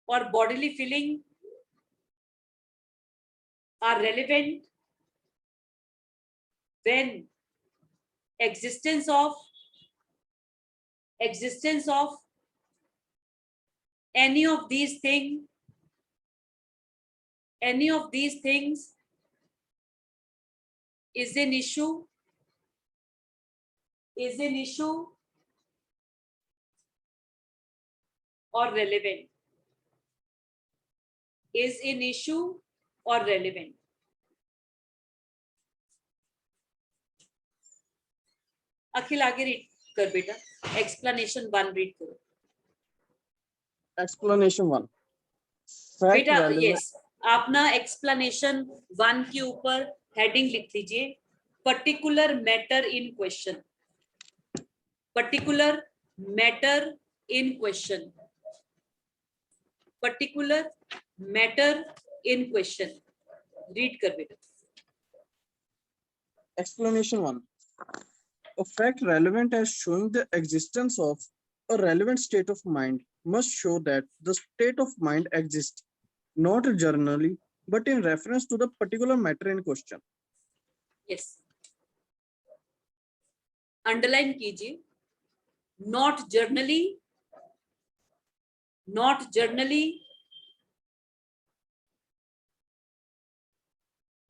और bodily feeling are relevant when existence of any of these things is an issue or relevant. Is an issue or relevant. अखिल आगे read कर बेटा. एक्सप्लेनेशन 1 रीड करो.
Explanation 1. Fact
बेटा
relevant.
Yes आप ना explanation 1 के ऊपर हेडिंग लिख लीजिए, particular matter in question. Particular matter in question. Particular matter in question. Read कर बेटा.
Explanation 1. A fact relevant as showing the existence of a relevant state of mind must show that the state of mind exists not generally but in reference to the particular matter in question.
Yes underline कीजिए. Not generally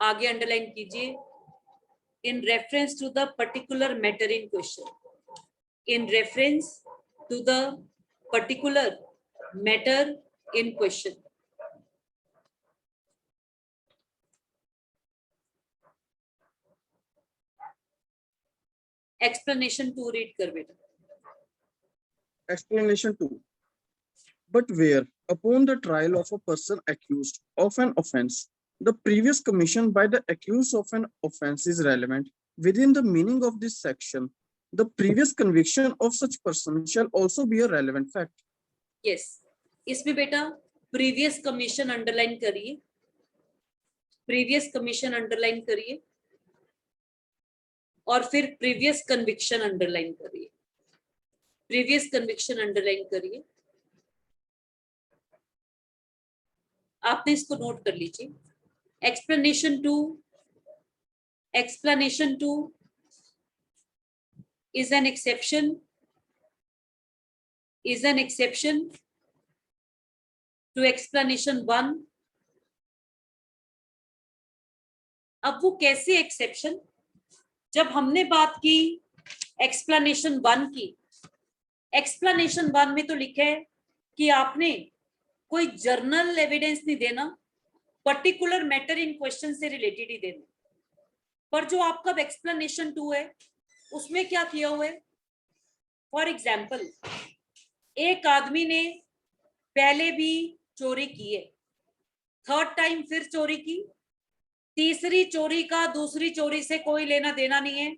आगे underline कीजिए. In reference to the particular matter in question. In reference to the particular matter in question. Explanation 2 read कर बेटा.
Explanation 2. But where, upon the trial of a person accused of an offense, the previous commission by the accused of an offense is relevant within the meaning of this section, the previous conviction of such person shall also be a relevant fact.
Yes इसमें बेटा previous commission underline करिए. Previous commission underline करिए और फिर previous conviction underline करिए. Previous conviction underline करिए. आपने इसको नोट कर लीजिए. Explanation 2 is an exception to explanation 1. अब वो कैसे एक्सेप्शन? जब हमने बात की एक्सप्लेनेशन 1 की, एक्सप्लेनेशन 1 में तो लिखा है कि आपने कोई जर्नल एविडेंस नहीं देना, पर्टिकुलर मैटर इन क्वेश्चन से रिलेटेड ही देना. पर जो आपका एक्सप्लेनेशन 2 है उसमें क्या किया हुआ है? फॉर एग्जाम्पल एक आदमी ने पहले भी चोरी की है, थर्ड टाइम फिर चोरी की, तीसरी चोरी का दूसरी चोरी से कोई लेना देना नहीं है,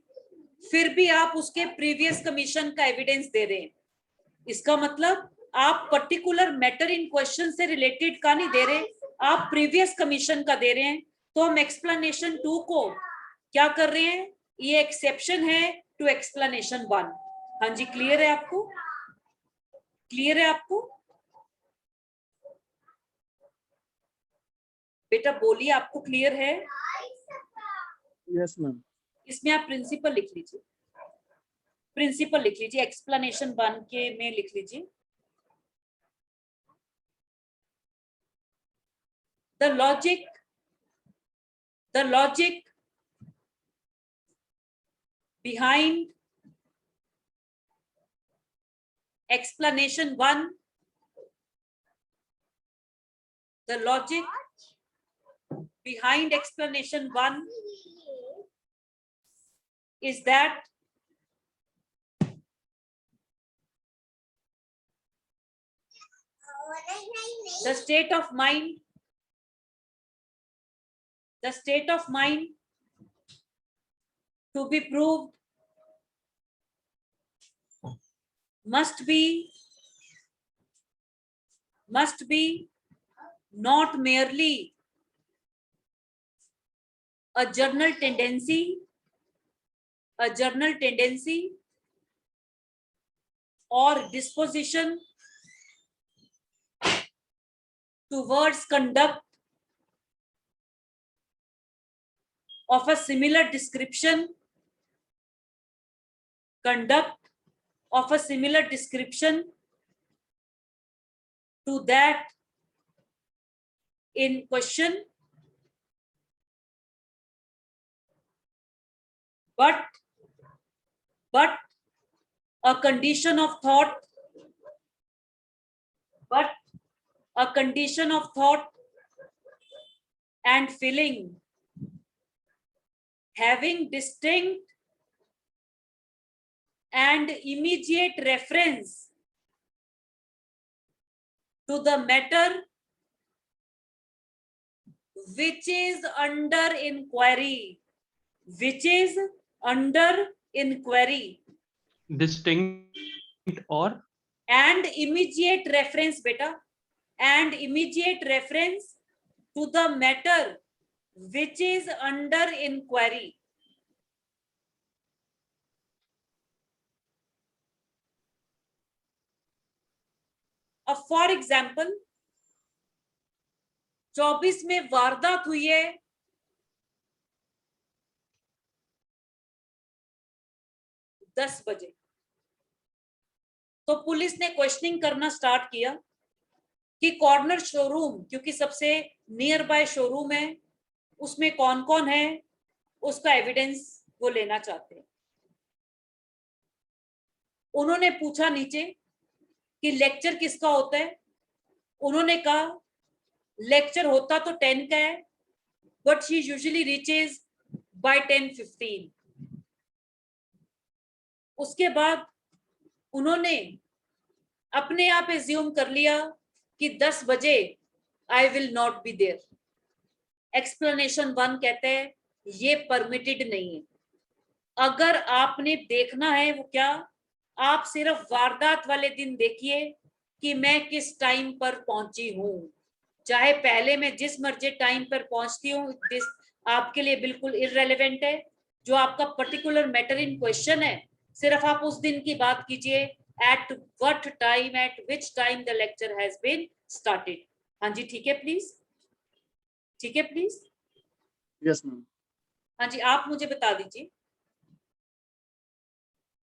फिर भी आप उसके प्रीवियस कमीशन का एविडेंस दे रहे हैं। इसका मतलब आप पर्टिकुलर मैटर इन क्वेश्चन से रिलेटेड का नहीं दे रहे, आप प्रीवियस कमीशन का दे रहे हैं। तो हम एक्सप्लेनेशन 2 को क्या कर रहे हैं, ये एक्सेप्शन है टू एक्सप्लेनेशन 1। हाँ जी, क्लियर है आपको? क्लियर है आपको? बेटा बोलिए, आपको क्लियर है?
Yes ma'am.
इसमें आप प्रिंसिपल लिख लीजिए, प्रिंसिपल लिख लीजिए, एक्सप्लेनेशन 1 के में लिख लीजिए। The logic behind explanation 1, the logic behind explanation 1 is that the state of mind to be proved must be not merely a general tendency or disposition towards conduct of a similar description to that in question, but a condition of thought and feeling having distinct and immediate reference to the matter which is under inquiry.
Distinct or
and immediate reference, beta, and immediate reference to the matter which is under inquiry. For example 24 में वारदात हुई है, 10 बजे, तो police ने questioning करना start किया कि कॉर्नर शोरूम, क्योंकि सबसे नियर बाय शोरूम है, उसमें कौन कौन है, उसका एविडेंस वो लेना चाहते हैं। उन्होंने पूछा नीचे कि लेक्चर किसका होता है, उन्होंने कहा लेक्चर होता तो 10 का है, but she usually reaches by 10:15। उसके बाद उन्होंने अपने आप एज्यूम कर लिया कि 10 बजे I will not be there. Explanation 1 कहते हैं ये परमिटेड नहीं है। अगर आपने देखना है वो क्या, आप सिर्फ वारदात वाले दिन देखिए कि मैं किस टाइम पर पहुंची हूं, चाहे पहले मैं जिस मर्जी टाइम पर पहुंचती हूँ, आपके लिए बिल्कुल इररेलेवेंट है। जो आपका पर्टिकुलर मैटर इन क्वेश्चन है, सिर्फ आप उस दिन की बात कीजिए, at which time the lecture has been started. हाँ जी, ठीक है प्लीज, ठीक है प्लीज।
Yes ma'am.
हाँ जी, आप मुझे बता दीजिए,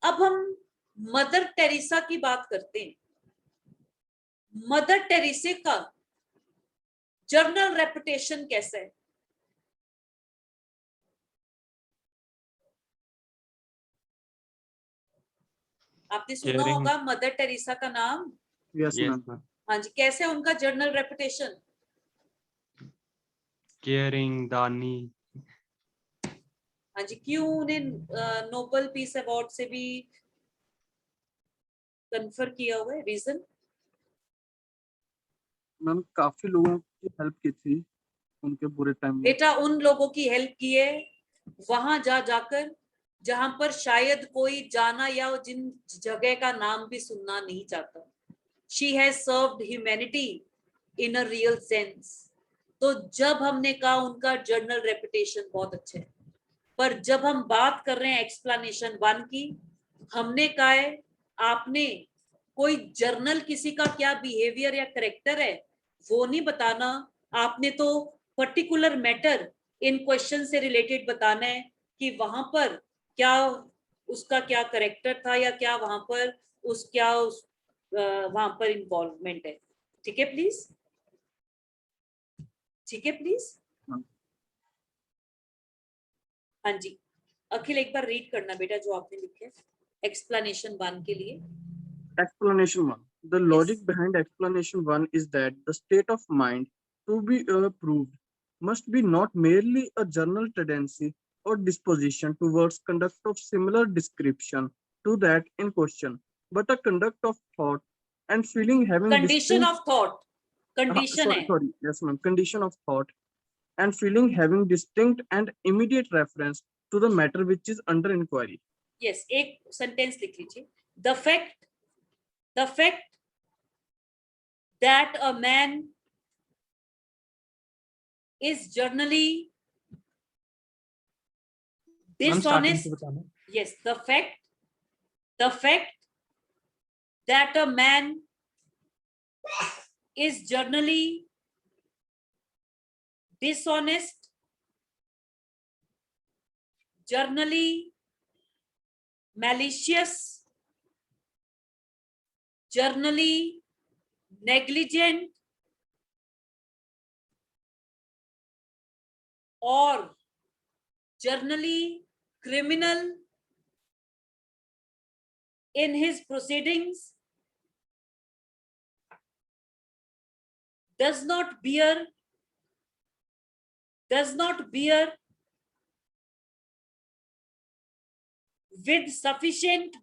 अब हम मदर टेरेसा की बात करते हैं। मदर टेरेसा का जर्नल रेपुटेशन कैसा है? आपने सुना
Caring.
होगा मदर टेरेसा का नाम।
Yes
Yes,
ma'am.
ma'am.
हाँ जी, कैसे उनका जर्नल रेपुटेशन?
Caring, दानी।
हाँ जी, क्यों उन्हें नोबेल पीस अवार्ड से भी कन्फर किया हुआ है, रीजन?
मैम काफी लोगों की हेल्प की थी उनके बुरे टाइम में।
बेटा उन लोगों की हेल्प की है वहां जाकर जहां पर शायद कोई जाना या जिन जगह का नाम भी सुनना नहीं चाहता। She has served humanity in a real sense. तो जब हमने कहा उनका जर्नल रेपुटेशन बहुत अच्छा है, पर जब हम बात कर रहे हैं एक्सप्लेनेशन 1 की, हमने कहा है आपने कोई जर्नल किसी का क्या बिहेवियर या करेक्टर है वो नहीं बताना, आपने तो पर्टिकुलर मैटर इन क्वेश्चन से रिलेटेड बताना है कि वहां पर क्या उसका क्या करेक्टर था या क्या वहां पर वहां पर इन्वॉल्वमेंट है। ठीक है प्लीज, ठीक है प्लीज।
हाँ।
हाँ जी, अखिल एक बार रीड करना बेटा जो आपने लिखे एक्सप्लेनेशन 1 के लिए।
Explanation 1. The logic behind explanation 1 is that the state of mind to be proved must be not merely a general tendency or disposition towards conduct of similar description to that in question, but a conduct of thought and feeling having
condition of thought, condition है।
yes ma'am, condition of thought and feeling having distinct and immediate reference to the matter which is under inquiry.
Yes, एक sentence लिख लीजिए। the fact that a man is generally dishonest, yes, the fact that a man is generally dishonest, generally malicious, generally negligent, or generally criminal in his proceedings does not bear with sufficient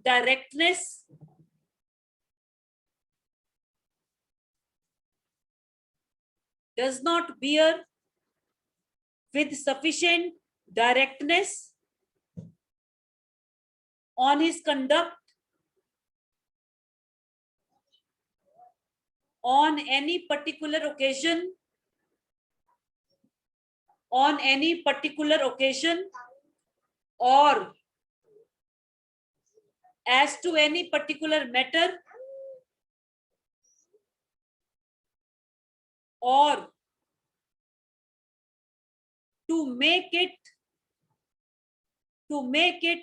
directness on his conduct on any particular occasion or as to any particular matter or to make it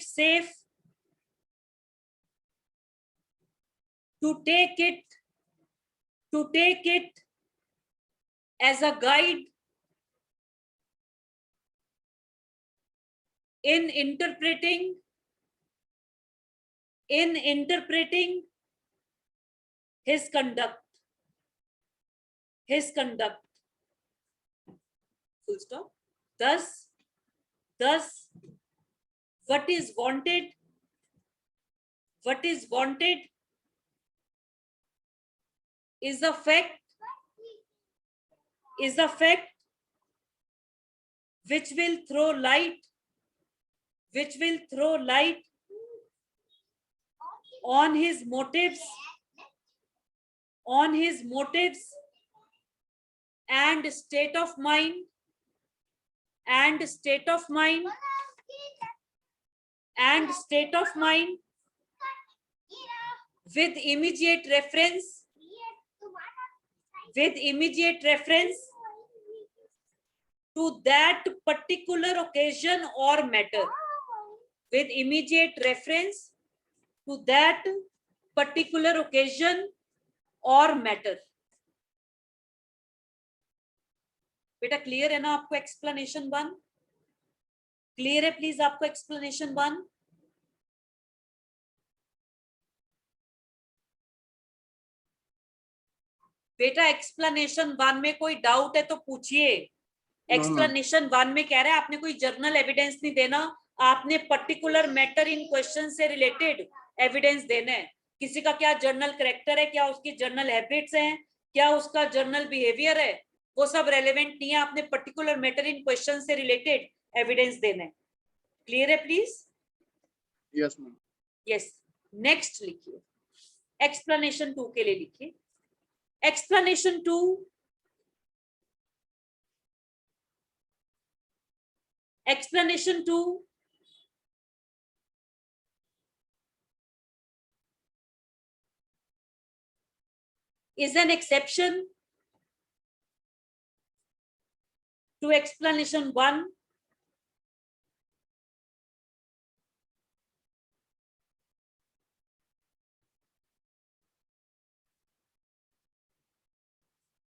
safe, to take it as a guide in interpreting his conduct. Full stop. Thus what is wanted is a fact which will throw light on his motives and state of mind with immediate reference to that particular occasion or matter. With immediate reference to that particular occasion or matter. बेटा clear है ना आपको explanation 1? Clear है please आपको explanation 1? बेटा explanation 1 में कोई doubt है तो पूछिए। एक्सप्लेनेशन 1 में कह रहा है आपने कोई जर्नल एविडेंस नहीं देना, आपने पर्टिकुलर मैटर इन क्वेश्चन से रिलेटेड एविडेंस देना है। किसी का क्या जर्नल करेक्टर है, क्या उसकी जर्नल हैबिट्स हैं, क्या उसका जर्नल बिहेवियर है, वो सब रेलेवेंट नहीं है, आपने पर्टिकुलर मैटर इन क्वेश्चन से रिलेटेड एविडेंस देना है। क्लियर है please?
Yes, ma'am.
Yes. Next लिखिए, एक्सप्लेनेशन 2 के लिए लिखिए। Explanation 2 explanation 2 is an exception to explanation 1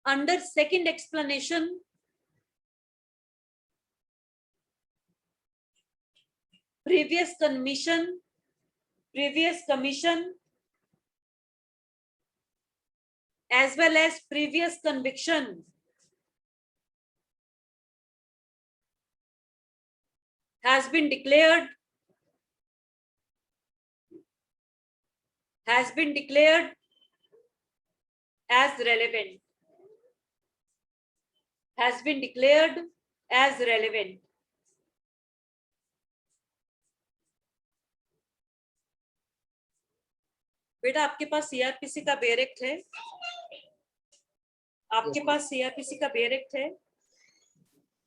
under second explanation previous commission as well as previous conviction has been declared as relevant, has been declared as relevant. बेटा आपके पास CrPC का bare act है, आपके
Yes,
पास CrPC का bare act है,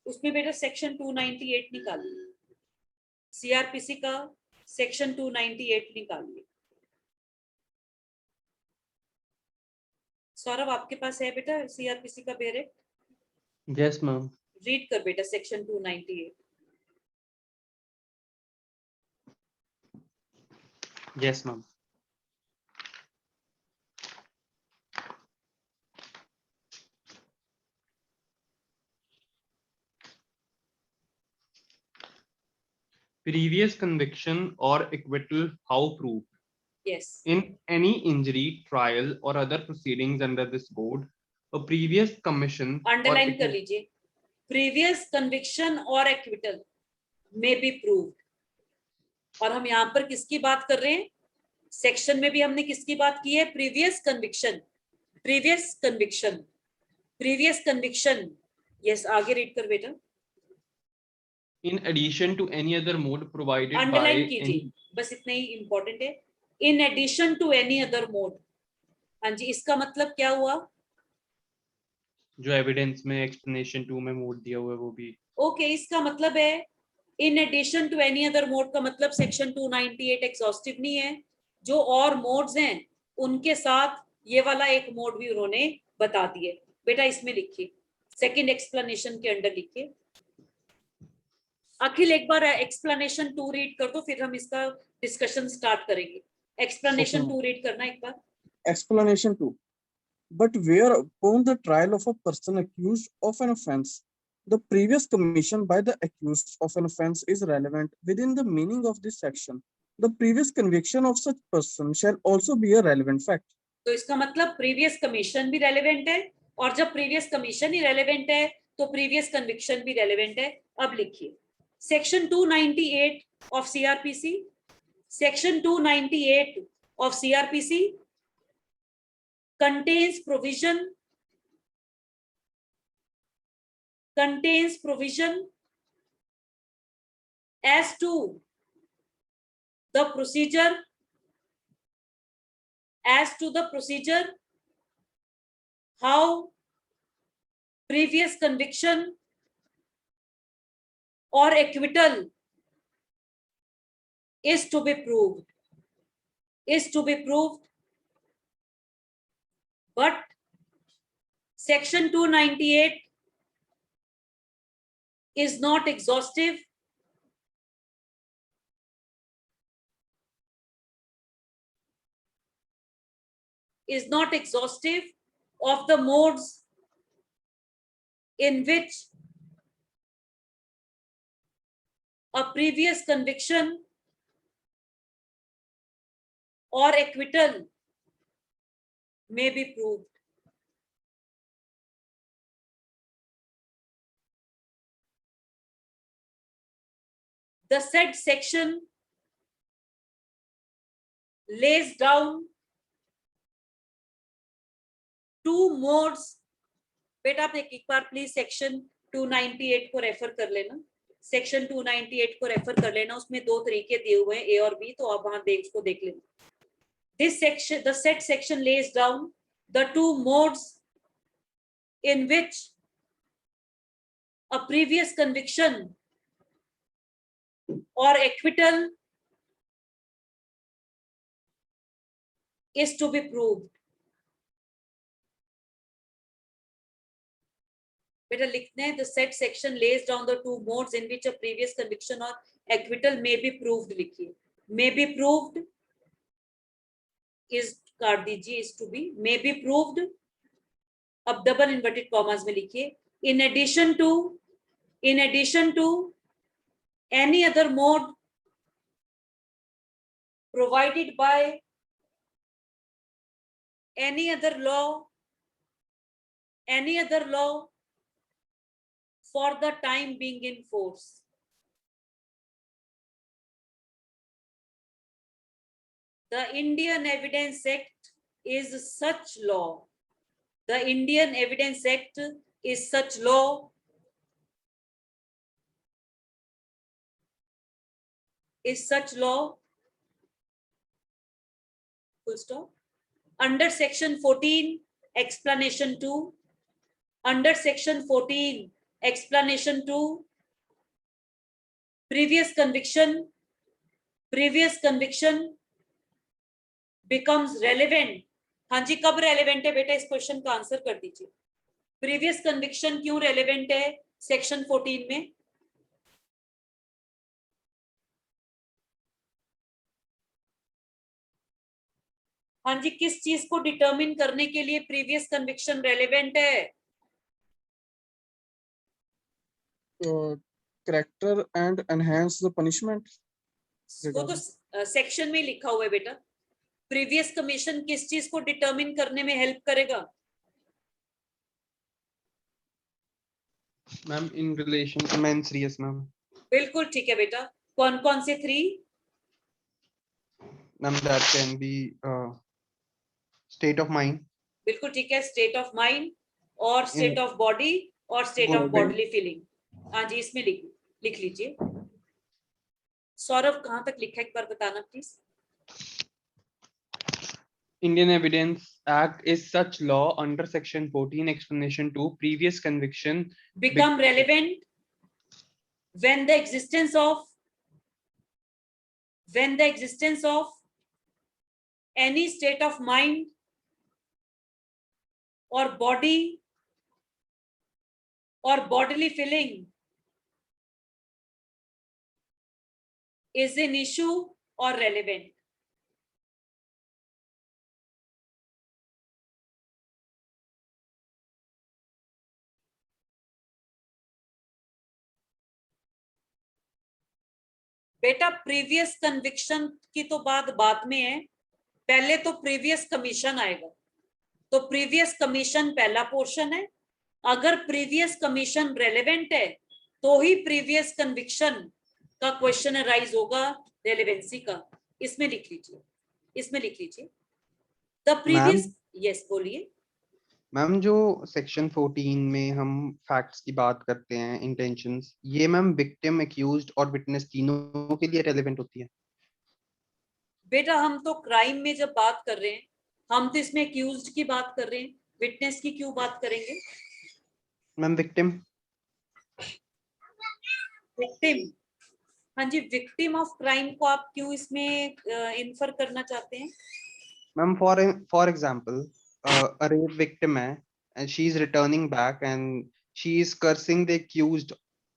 उसमें बेटा section 298 निकालिए, सीआरपीसी का सेक्शन 298 निकालिए। सौरभ आपके पास है बेटा सीआरपीसी का bare act?
Yes, ma'am.
Read कर बेटा section 298।
Yes, ma'am. Previous conviction or acquittal, how proved?
Yes,
In any injury, trial, or other proceedings under this code, a previous commission or
underline कर लीजिए, previous conviction और acquittal में be proved. और हम यहाँ पर किसकी बात कर रहे हैं? सेक्शन में भी हमने किसकी बात की है? Previous conviction, previous conviction, previous conviction. Yes, आगे रीड कर बेटा।
in addition to any other mode provided by
underline कीजिए,
any,
बस इतना ही इंपॉर्टेंट है। In addition to any other mode. हाँ जी, इसका मतलब क्या हुआ?
जो एविडेंस में एक्सप्लेनेशन 2 में मोड दिया हुआ है वो भी।
ओके, इसका मतलब है in addition to any other mode का मतलब सेक्शन 298 एग्जॉस्टिव नहीं है, जो और मोड्स हैं उनके साथ ये वाला एक मोड भी उन्होंने बता दिए। बेटा इसमें लिखिए, सेकंड एक्सप्लेनेशन के अंडर लिखिए। अखिल एक बार एक्सप्लेनेशन 2 रीड कर दो, फिर हम इसका डिस्कशन स्टार्ट करेंगे। एक्सप्लेनेशन
Okay,
2 रीड करना एक बार।
Explanation 2. But whereupon the trial of a person accused of an offense, the previous commission by the accused of an offense is relevant within the meaning of this section, the previous conviction of such person shall also be a relevant fact.
तो इसका मतलब previous commission भी relevant है, और जब previous commission ही relevant है तो previous conviction भी रेलेवेंट है। अब लिखिए section 298 of CrPC, section 298 of CrPC contains provision as to the procedure how previous conviction or acquittal is to be proved, but section 298 is not exhaustive, of the modes in which a previous conviction or acquittal may be proved. The said section lays down two modes, बेटा आप एक बार please section 298 को refer कर लेना, section 298 को refer कर लेना, उसमें दो तरीके दिए हुए हैं, ए और बी, तो आप वहां उसको देख लेना। This section, the set section lays down the two modes in which a previous conviction or acquittal is to be proved. बेटा लिखते हैं, the said section lays down the two modes in which a previous conviction or acquittal may be proved, लिखिए may be proved is काट दीजिए, is to be, may be proved, अब double inverted commas में लिखिए, in addition to any other mode provided by any other law for the time being in force. The Indian Evidence Act is such law. The Indian Evidence Act is such law. Is such law. Full stop. Under section 14, explanation 2. Under section 14, explanation 2. Previous conviction becomes relevant. हाँ जी, कब relevant है बेटा, इस question का answer कर दीजिए। Previous conviction क्यों relevant है सेक्शन 14 में? हाँ जी, किस चीज को डिटरमिन करने के लिए प्रीवियस कन्विक्शन रेलेवेंट है?
Character and enhance the punishment.
वो तो सेक्शन में लिखा हुआ है बेटा। प्रीवियस कमीशन किस चीज को डिटरमिन करने में हेल्प करेगा?
Ma'am in relation to mens serious ma'am.
बिल्कुल ठीक है बेटा। कौन कौन से 3?
Ma'am that can be state of mind.
बिल्कुल ठीक है, स्टेट ऑफ माइंड और स्टेट ऑफ बॉडी और स्टेट ऑफ बॉडीली फीलिंग। हाँ जी, इसमें लिख लीजिए। सौरभ कहां तक लिखा है एक बार बताना please.
Indian Evidence Act is such law under section 14 explanation 2 previous conviction
become relevant when the existence of any state of mind or body or bodily feeling is an issue or relevant. बेटा previous conviction की तो बात बाद में है, पहले तो previous commission आएगा। तो प्रीवियस कमीशन पहला पोर्शन है। अगर प्रीवियस कमीशन रेलेवेंट है तो ही प्रीवियस कन्विक्शन का क्वेश्चन अराइज होगा रेलेवेंसी का। इसमें लिख लीजिए द प्रीवियस। यस बोलिए
मैम। जो सेक्शन 14 में हम फैक्ट्स की बात करते हैं, इंटेंशंस, ये मैम विक्टिम, एक्यूज्ड और विटनेस तीनों के लिए रेलेवेंट होती है?
बेटा हम तो क्राइम में जब बात कर रहे हैं, हम तो इसमें एक्यूज्ड की बात कर रहे हैं, विटनेस की क्यों बात करेंगे?
Ma'am victim.
हाँ जी, विक्टिम ऑफ क्राइम को आप क्यों इसमें इन्फर करना चाहते हैं?
Ma'am for example a rape victim है and she is returning back and she is cursing the accused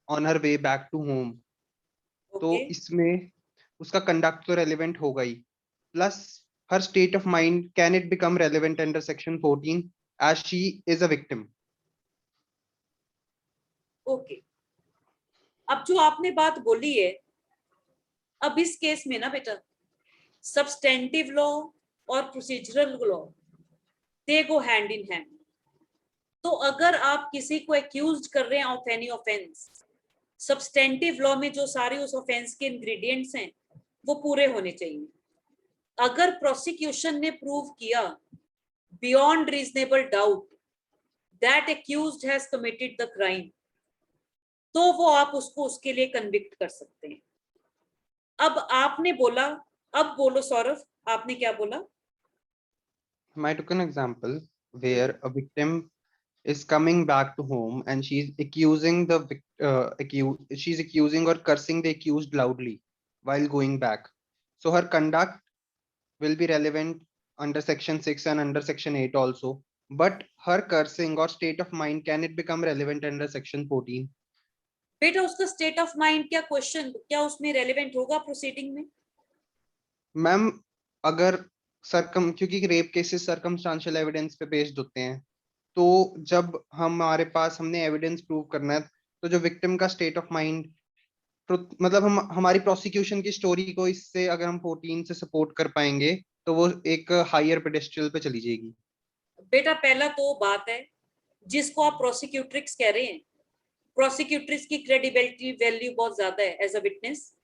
on her way back to home. तो इसमें उसका कंडक्ट तो रेलेवेंट होगा ही, plus her state of mind, can it become relevant under section 14 as she is a victim?
Okay, अब जो आपने बात बोली है, अब इस केस में ना बेटा सब्सटेंटिव लॉ और procedural law they go hand in hand. तो अगर आप किसी को एक्यूज कर रहे हैं of any offence, substantive law में जो सारे उस ऑफेंस के इंग्रेडिएंट्स हैं वो पूरे होने चाहिए। अगर प्रोसिक्यूशन ने प्रूव किया beyond reasonable doubt that accused has committed the crime, तो वो आप उसको उसके लिए कन्विक्ट कर सकते हैं। अब आपने बोला, अब बोलो सौरभ, आपने क्या बोला?
I took an example where a victim is coming back to home and she's accusing she's accusing or cursing the accused loudly while going back. So her conduct will be relevant under section 6 and under section 8 also, but her cursing or state of mind, can it become relevant under section 14?
बेटा उसका state of mind क्या, question क्या उसमें relevant होगा proceeding में?
Ma'am अगर क्योंकि rape cases circumstantial evidence पे बेस्ड होते हैं, तो जब हमारे पास हमने एविडेंस प्रूव करना है, तो जो विक्टिम का स्टेट ऑफ माइंड, मतलब हम हमारी प्रोसिक्यूशन की स्टोरी को इससे अगर हम 14 से सपोर्ट कर पाएंगे तो वो एक हायर पेडेस्ट्रियल पे चली जाएगी।
बेटा पहला तो बात है जिसको आप प्रोसिक्यूट्रिक्स कह रहे हैं, प्रोसिक्यूट्रिक्स की क्रेडिबिलिटी वैल्यू बहुत ज्यादा है as a witness.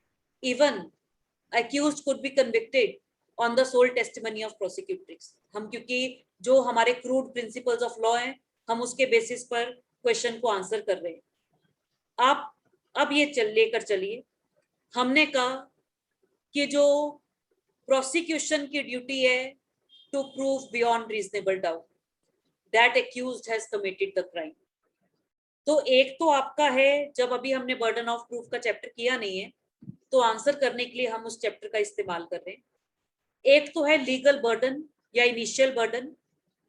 Even accused could be convicted on the sole testimony of prosecutrix। हम क्योंकि जो हमारे क्रूड प्रिंसिपल्स ऑफ लॉ हैं, हम उसके बेसिस पर क्वेश्चन को आंसर कर रहे हैं। आप अब ये लेकर चलिए, हमने कहा कि जो प्रोसिक्यूशन की ड्यूटी है to prove beyond reasonable doubt that accused has committed the crime। तो एक तो आपका है, जब अभी हमने बर्डन ऑफ प्रूफ का चैप्टर किया नहीं है तो आंसर करने के लिए हम उस चैप्टर का इस्तेमाल कर रहे हैं। एक तो है लीगल बर्डन या इनिशियल बर्डन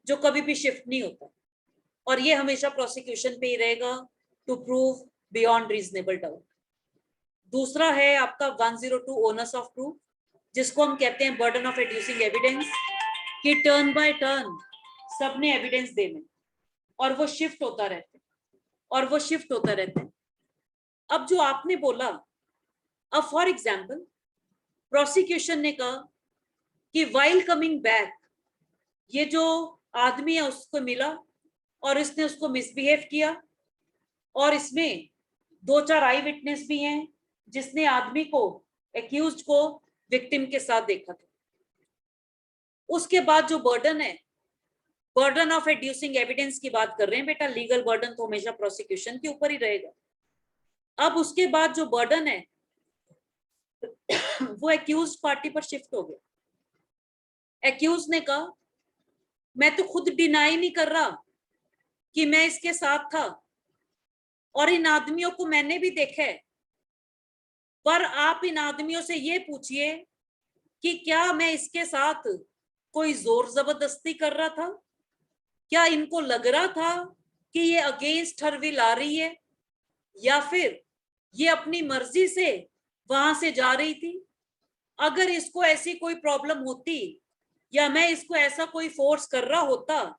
जो कभी भी शिफ्ट नहीं होता, और ये हमेशा प्रोसिक्यूशन पे ही रहेगा to prove beyond reasonable doubt. दूसरा है आपका 102 ओनस ऑफ प्रूफ, जिसको हम कहते हैं बर्डन ऑफ एड्यूसिंग एविडेंस, कि टर्न बाय टर्न सबने एविडेंस देने और वो शिफ्ट होता रहता है अब जो आपने बोला, अब फॉर एग्जाम्पल प्रोसिक्यूशन ने कहा कि वाइल कमिंग बैक ये जो आदमी है उसको मिला और इसने उसको मिसबिहेव किया, और इसमें 2-4 आई विटनेस भी हैं जिसने आदमी को, एक्यूज्ड को विक्टिम के साथ देखा था। उसके बाद जो बर्डन है, बर्डन ऑफ एड्यूसिंग एविडेंस की बात कर रहे हैं बेटा, लीगल बर्डन तो हमेशा प्रोसिक्यूशन के ऊपर ही रहेगा। अब उसके बाद जो बर्डन है वो एक्यूज्ड पार्टी पर शिफ्ट हो गया। एक्यूज ने कहा मैं तो खुद डिनाई नहीं कर रहा कि मैं इसके साथ था और इन आदमियों को मैंने भी देखा है, पर आप इन आदमियों से ये पूछिए कि क्या मैं इसके साथ कोई जोर जबरदस्ती कर रहा था, क्या इनको लग रहा था कि ये अगेंस्ट हर विल आ रही है, या फिर ये अपनी मर्जी से वहां से जा रही थी। अगर इसको ऐसी कोई प्रॉब्लम होती या मैं इसको ऐसा कोई फोर्स कर रहा होता,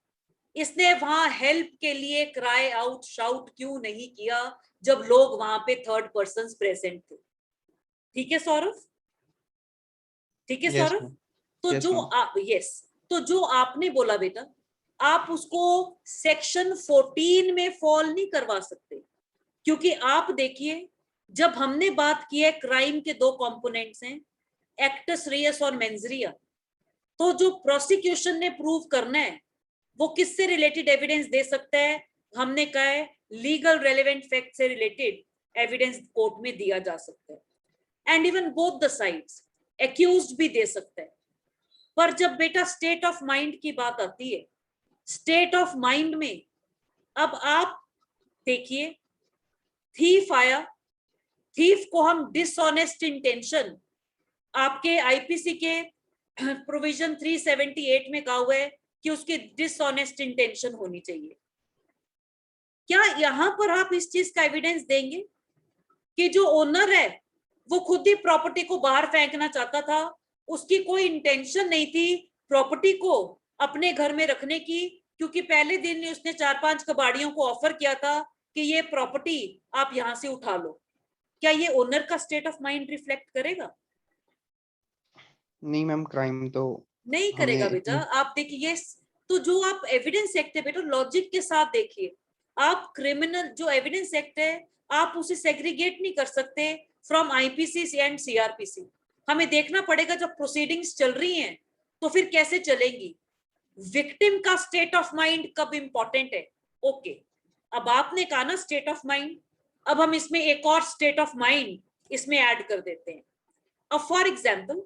इसने वहां हेल्प के लिए क्राई आउट शाउट क्यों नहीं किया जब लोग वहां पे थर्ड पर्सन प्रेजेंट थे? ठीक है सौरभ, ठीक है
Yes,
सौरभ।
ma'am.
तो
Yes,
जो
ma'am.
आप तो जो आपने बोला बेटा, आप उसको सेक्शन 14 में फॉल नहीं करवा सकते, क्योंकि आप देखिए जब हमने बात की है क्राइम के 2 कंपोनेंट्स हैं, एक्टस रियस और मेंजरिया, तो जो प्रोसिक्यूशन ने प्रूव करना है वो किससे रिलेटेड एविडेंस दे सकता है? हमने कहा है लीगल रेलेवेंट फैक्ट से रिलेटेड एविडेंस कोर्ट में दिया जा सकता है, and even both the sides, accused भी दे सकता है। पर जब बेटा स्टेट ऑफ माइंड की बात आती है, स्टेट ऑफ माइंड में अब आप देखिए, थीफ आया, थीफ को हम डिसऑनेस्ट इंटेंशन, आपके आईपीसी के प्रोविजन 378 में कहा हुआ है कि उसकी डिसऑनेस्ट इंटेंशन होनी चाहिए। क्या यहां पर आप इस चीज का एविडेंस देंगे कि जो ओनर है वो खुद ही प्रॉपर्टी को बाहर फेंकना चाहता था, उसकी कोई इंटेंशन नहीं थी प्रॉपर्टी को अपने घर में रखने की, क्योंकि पहले दिन ही उसने 4-5 कबाड़ियों को ऑफर किया था कि ये प्रॉपर्टी आप यहां से उठा लो? क्या ये ओनर का स्टेट ऑफ माइंड रिफ्लेक्ट करेगा?
नहीं मैम, क्राइम तो
नहीं करेगा बेटा। आप देखिए, तो जो आप एविडेंस एक्ट है बेटा, लॉजिक के साथ देखिए, आप क्रिमिनल जो एविडेंस एक्ट है आप उसे सेग्रीगेट नहीं कर सकते फ्रॉम आईपीसी एंड सीआरपीसी। हमें देखना पड़ेगा जब प्रोसीडिंग्स चल रही हैं तो फिर कैसे चलेंगी। विक्टिम का स्टेट ऑफ माइंड कब इंपॉर्टेंट है? ओके, अब आपने कहा ना स्टेट ऑफ माइंड, अब हम इसमें एक और स्टेट ऑफ माइंड इसमें ऐड कर देते हैं। अब फॉर एग्जाम्पल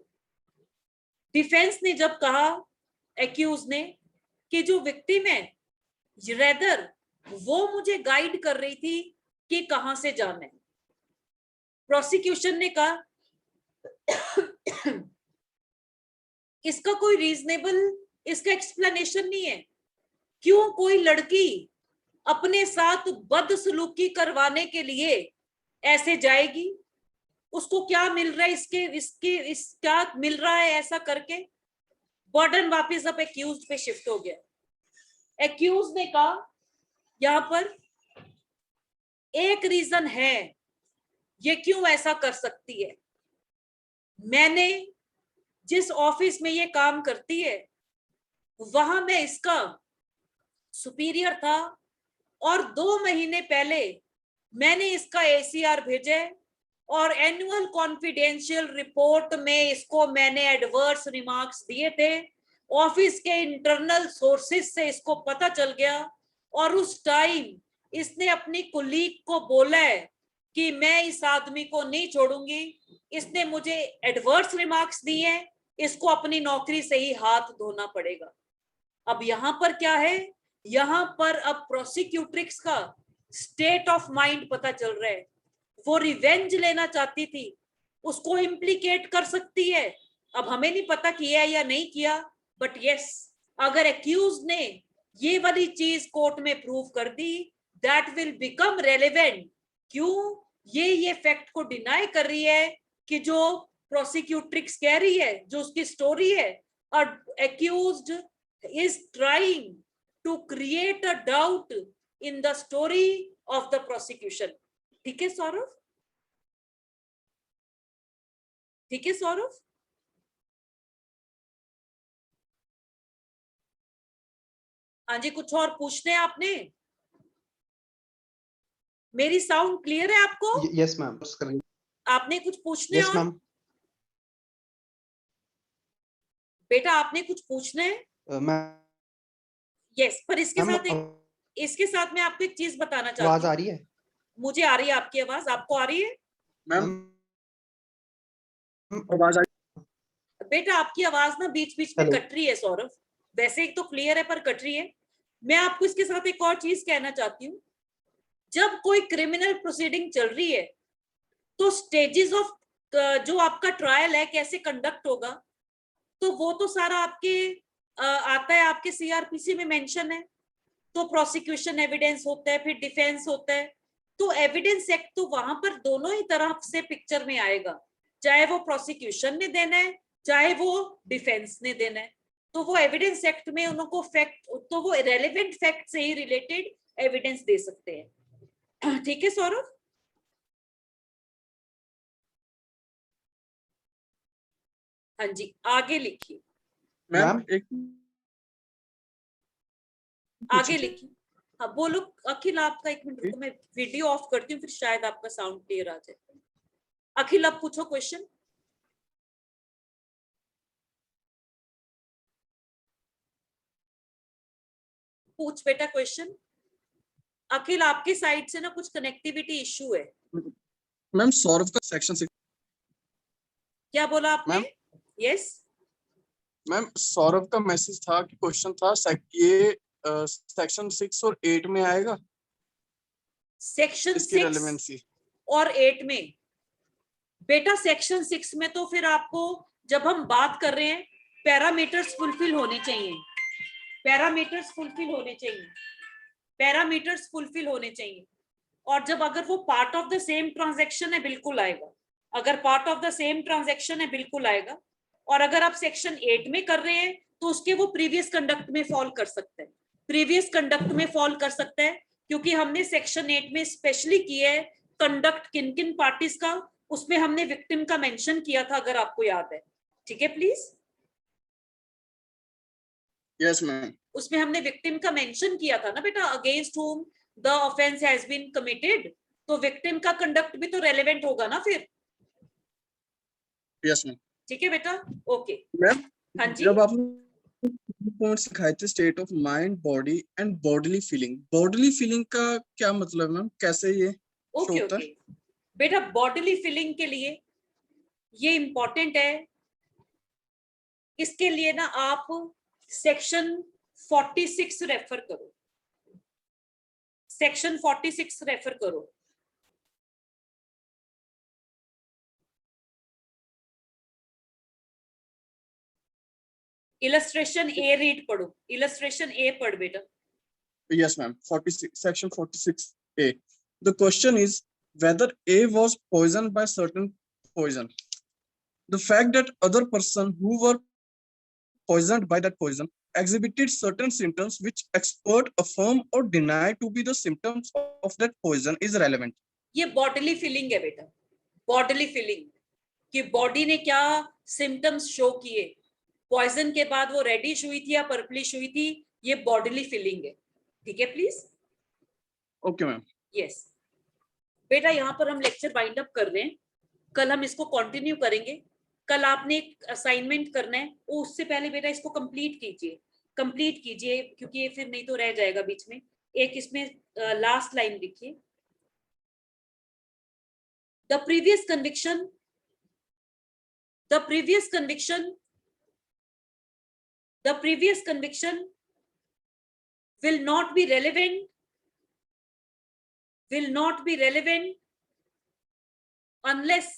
डिफेंस ने जब कहा, एक्यूज ने, कि जो विक्टिम है रेदर वो मुझे गाइड कर रही थी कि कहां से जाना है, प्रोसिक्यूशन ने कहा इसका कोई रीजनेबल इसका एक्सप्लेनेशन नहीं है, क्यों कोई लड़की अपने साथ बदसलूकी करवाने के लिए ऐसे जाएगी, उसको क्या मिल रहा है, इस क्या मिल रहा है ऐसा करके? बर्डन वापस अब एक्यूज पे शिफ्ट हो गया। एक्यूज ने कहा यहां पर एक रीजन है ये क्यों ऐसा कर सकती है, मैंने जिस ऑफिस में ये काम करती है वहां मैं इसका सुपीरियर था और 2 महीने पहले मैंने इसका एसीआर भेजे और एनुअल कॉन्फिडेंशियल रिपोर्ट में इसको मैंने एडवर्स रिमार्क्स दिए थे, ऑफिस के इंटरनल सोर्सेस से इसको पता चल गया और उस टाइम इसने अपनी कुलीग को बोला है कि मैं इस आदमी को नहीं छोड़ूंगी, इसने मुझे एडवर्स रिमार्क्स दिए हैं, इसको अपनी नौकरी से ही हाथ धोना पड़ेगा। अब यहां पर क्या है, यहां पर अब प्रोसिक्यूट्रिक्स का स्टेट ऑफ माइंड पता चल रहा है, वो रिवेंज लेना चाहती थी, उसको इम्प्लीकेट कर सकती है। अब हमें नहीं पता किया या नहीं किया, बट यस अगर एक्यूज ने ये वाली चीज कोर्ट में प्रूव कर दी दैट विल बिकम रेलेवेंट। क्यों? ये फैक्ट को डिनाई कर रही है कि जो प्रोसिक्यूट्रिक्स कह रही है, जो उसकी स्टोरी है, और accused is trying to create a doubt in the story of the prosecution. ठीक है सौरभ? ठीक है सौरभ? हाँ जी, कुछ और पूछने हैं आपने? मेरी साउंड क्लियर है आपको?
यस मैम,
आपने कुछ पूछने
यस
और?
मैम।
बेटा आपने कुछ पूछना है?
मैम
यस, पर इसके साथ मैं आपको एक चीज बताना
आवाज
चाहती
आ
हूँ।
रही है?
मुझे आ रही है आपकी आवाज, आपको आ रही है?
मैम आवाज आ
बेटा आपकी आवाज ना बीच बीच में
Hello.
कट रही है सौरभ, वैसे एक तो क्लियर है पर कट रही है। मैं आपको इसके साथ एक और चीज कहना चाहती हूँ, जब कोई क्रिमिनल प्रोसीडिंग चल रही है तो स्टेजेस ऑफ जो आपका ट्रायल है कैसे कंडक्ट होगा, तो वो तो सारा आपके आता है, आपके सीआरपीसी में मेंशन है। तो प्रोसिक्यूशन एविडेंस होता है, फिर डिफेंस होता है, तो एविडेंस एक्ट तो वहां पर दोनों ही तरफ से पिक्चर में आएगा, चाहे वो प्रोसिक्यूशन ने देना है चाहे वो डिफेंस ने देना है। तो वो एविडेंस एक्ट में उनको फैक्ट, तो वो रेलेवेंट फैक्ट से ही रिलेटेड एविडेंस दे सकते हैं। ठीक है सौरभ? हाँ जी, आगे लिखिए,
मैम एक
आगे लिखिए। हाँ बोलो अखिल, आपका 1 मिनट रुको, मैं वीडियो ऑफ करती हूँ, फिर शायद आपका साउंड क्लियर आ जाए। अखिल अब पूछो क्वेश्चन। पूछ बेटा क्वेश्चन। अखिल आपके साइड से ना कुछ कनेक्टिविटी इश्यू है।
मैम सौरभ का सेक्शन 6।
क्या बोला आपने?
मैम?
यस
मैम सौरभ का मैसेज था कि क्वेश्चन था ये सेक्शन 6 और 8 में आएगा
सेक्शन
इसकी
6
रेलेवेंसी।
और 8 में? बेटा सेक्शन 6 में तो फिर आपको, जब हम बात कर रहे हैं, पैरामीटर्स फुलफिल होने चाहिए, पैरामीटर्स फुलफिल होने चाहिए, पैरामीटर्स फुलफिल होने चाहिए। और जब अगर वो part of the same transaction है बिल्कुल आएगा, अगर part of the same transaction है बिल्कुल आएगा। और अगर आप सेक्शन 8 में कर रहे हैं तो उसके वो प्रीवियस कंडक्ट में फॉल कर सकते हैं, प्रीवियस कंडक्ट में फॉल कर सकता है, क्योंकि हमने सेक्शन 8 में स्पेशली किया है कंडक्ट किन किन पार्टीज का, उसमें हमने विक्टिम का मेंशन किया था, अगर आपको याद है। ठीक है प्लीज?
Yes ma'am.
उसमें हमने विक्टिम का मेंशन किया था ना बेटा, against whom the offence has been committed, तो विक्टिम का कंडक्ट भी तो रेलेवेंट होगा ना फिर।
Yes ma'am.
ठीक है बेटा? ओके।
मैम
हाँ जी,
जब आपने पॉइंट्स लिखाए थे, state of mind, body and bodily feeling. Bodily feeling का क्या मतलब है मैम, कैसे ये शो
ओके
होता है?
ओके बेटा, बॉडीली फीलिंग के लिए ये इंपॉर्टेंट है। इसके लिए ना आप सेक्शन 46 रेफर करो, सेक्शन 46 रेफर करो। इलस्ट्रेशन ए रीड पढ़ो, इलस्ट्रेशन ए पढ़ बेटा।
Yes, ma'am. 46, section 46A. The question is whether A was poisoned by certain poison. The fact that other person who were poisoned by that poison exhibited certain symptoms which expert affirm or deny to be the symptoms of that poison is relevant.
ये bodily feeling है बेटा, bodily feeling कि body ने क्या symptoms show किए, poison के बाद वो रेडिश हुई थी या पर्पलिश हुई थी, ये बॉडीली फीलिंग है। ठीक है प्लीज?
Okay, ma'am.
यस बेटा, यहाँ पर हम लेक्चर वाइंड अप कर रहे हैं, कल हम इसको कंटिन्यू करेंगे। कल आपने एक असाइनमेंट करना है, उससे पहले बेटा इसको कंप्लीट कीजिए, कंप्लीट कीजिए, क्योंकि ये फिर नहीं तो रह जाएगा बीच में। एक इसमें लास्ट लाइन लिखिए, the previous conviction will not be relevant unless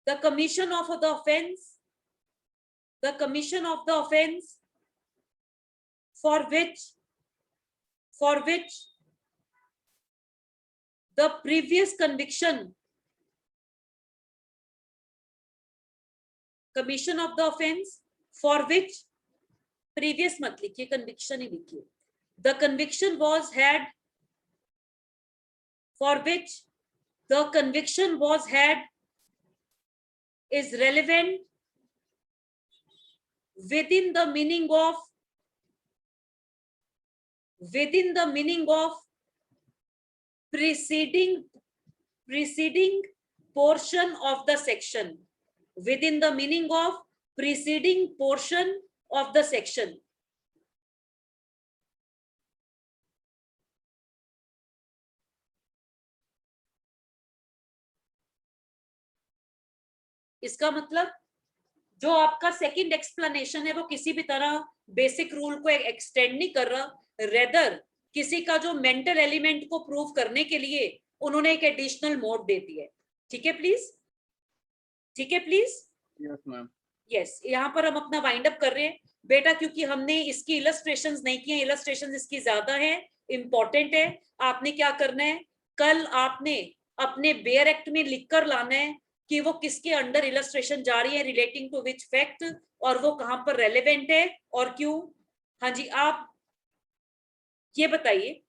the commission of the offense for which the previous conviction, commission of the offense for which, previous मत लिखिए, conviction ही लिखिए, the conviction was had, for which the conviction was had is relevant within the meaning of preceding portion of the section, within the meaning of preceding portion of the section. इसका मतलब जो आपका second explanation है वो किसी भी तरह basic rule को एक्सटेंड नहीं कर रहा, रेदर किसी का जो मेंटल एलिमेंट को प्रूव करने के लिए उन्होंने एक एडिशनल मोड दे दी है। ठीक है प्लीज? ठीक है प्लीज?
Yes, ma'am.
यस, यहाँ पर हम अपना वाइंड अप कर रहे हैं बेटा, क्योंकि हमने इसकी इलस्ट्रेशंस नहीं किए, इलस्ट्रेशंस इसकी ज्यादा है, इंपॉर्टेंट है। आपने क्या करना है, कल आपने अपने बेयर एक्ट में लिख कर लाना है कि वो किसके अंडर इलस्ट्रेशन जा रही है, रिलेटिंग टू विच फैक्ट, और वो कहां पर रेलेवेंट है और क्यों। हाँ जी, आप ये बताइए,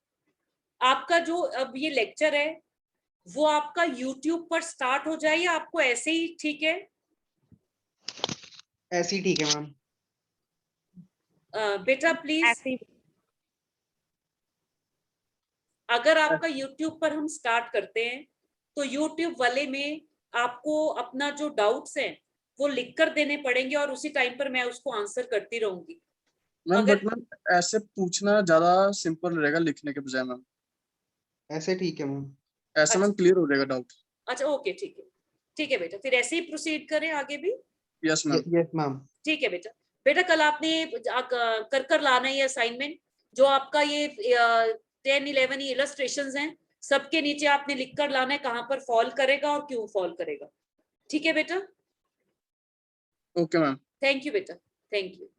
आपका जो अब ये लेक्चर है वो आपका YouTube पर स्टार्ट हो जाए या आपको ऐसे ही ठीक है?
ऐसे ही ठीक है मैम।
बेटा प्लीज, अगर आपका YouTube पर हम स्टार्ट करते हैं तो YouTube वाले में आपको अपना जो डाउट्स हैं वो लिख कर देने पड़ेंगे और उसी टाइम पर मैं उसको आंसर करती रहूंगी।
मैम
अगर
बट मैम ऐसे पूछना ज्यादा सिंपल रहेगा लिखने के बजाय मैम।
ऐसे ठीक है मैम।
ऐसे मैम क्लियर हो जाएगा डाउट।
अच्छा ओके, ठीक है, ठीक है बेटा, फिर ऐसे ही प्रोसीड करें आगे भी।
Yes ma'am.
Yes ma'am.
ठीक है बेटा। बेटा कल आपने कर लाना है ये असाइनमेंट, जो आपका ये 10-11 ये इलस्ट्रेशंस हैं, सबके नीचे आपने लिख कर लाना है कहां पर फॉल करेगा और क्यों फॉल करेगा। ठीक है बेटा?
Okay ma'am.
थैंक यू बेटा, थैंक यू।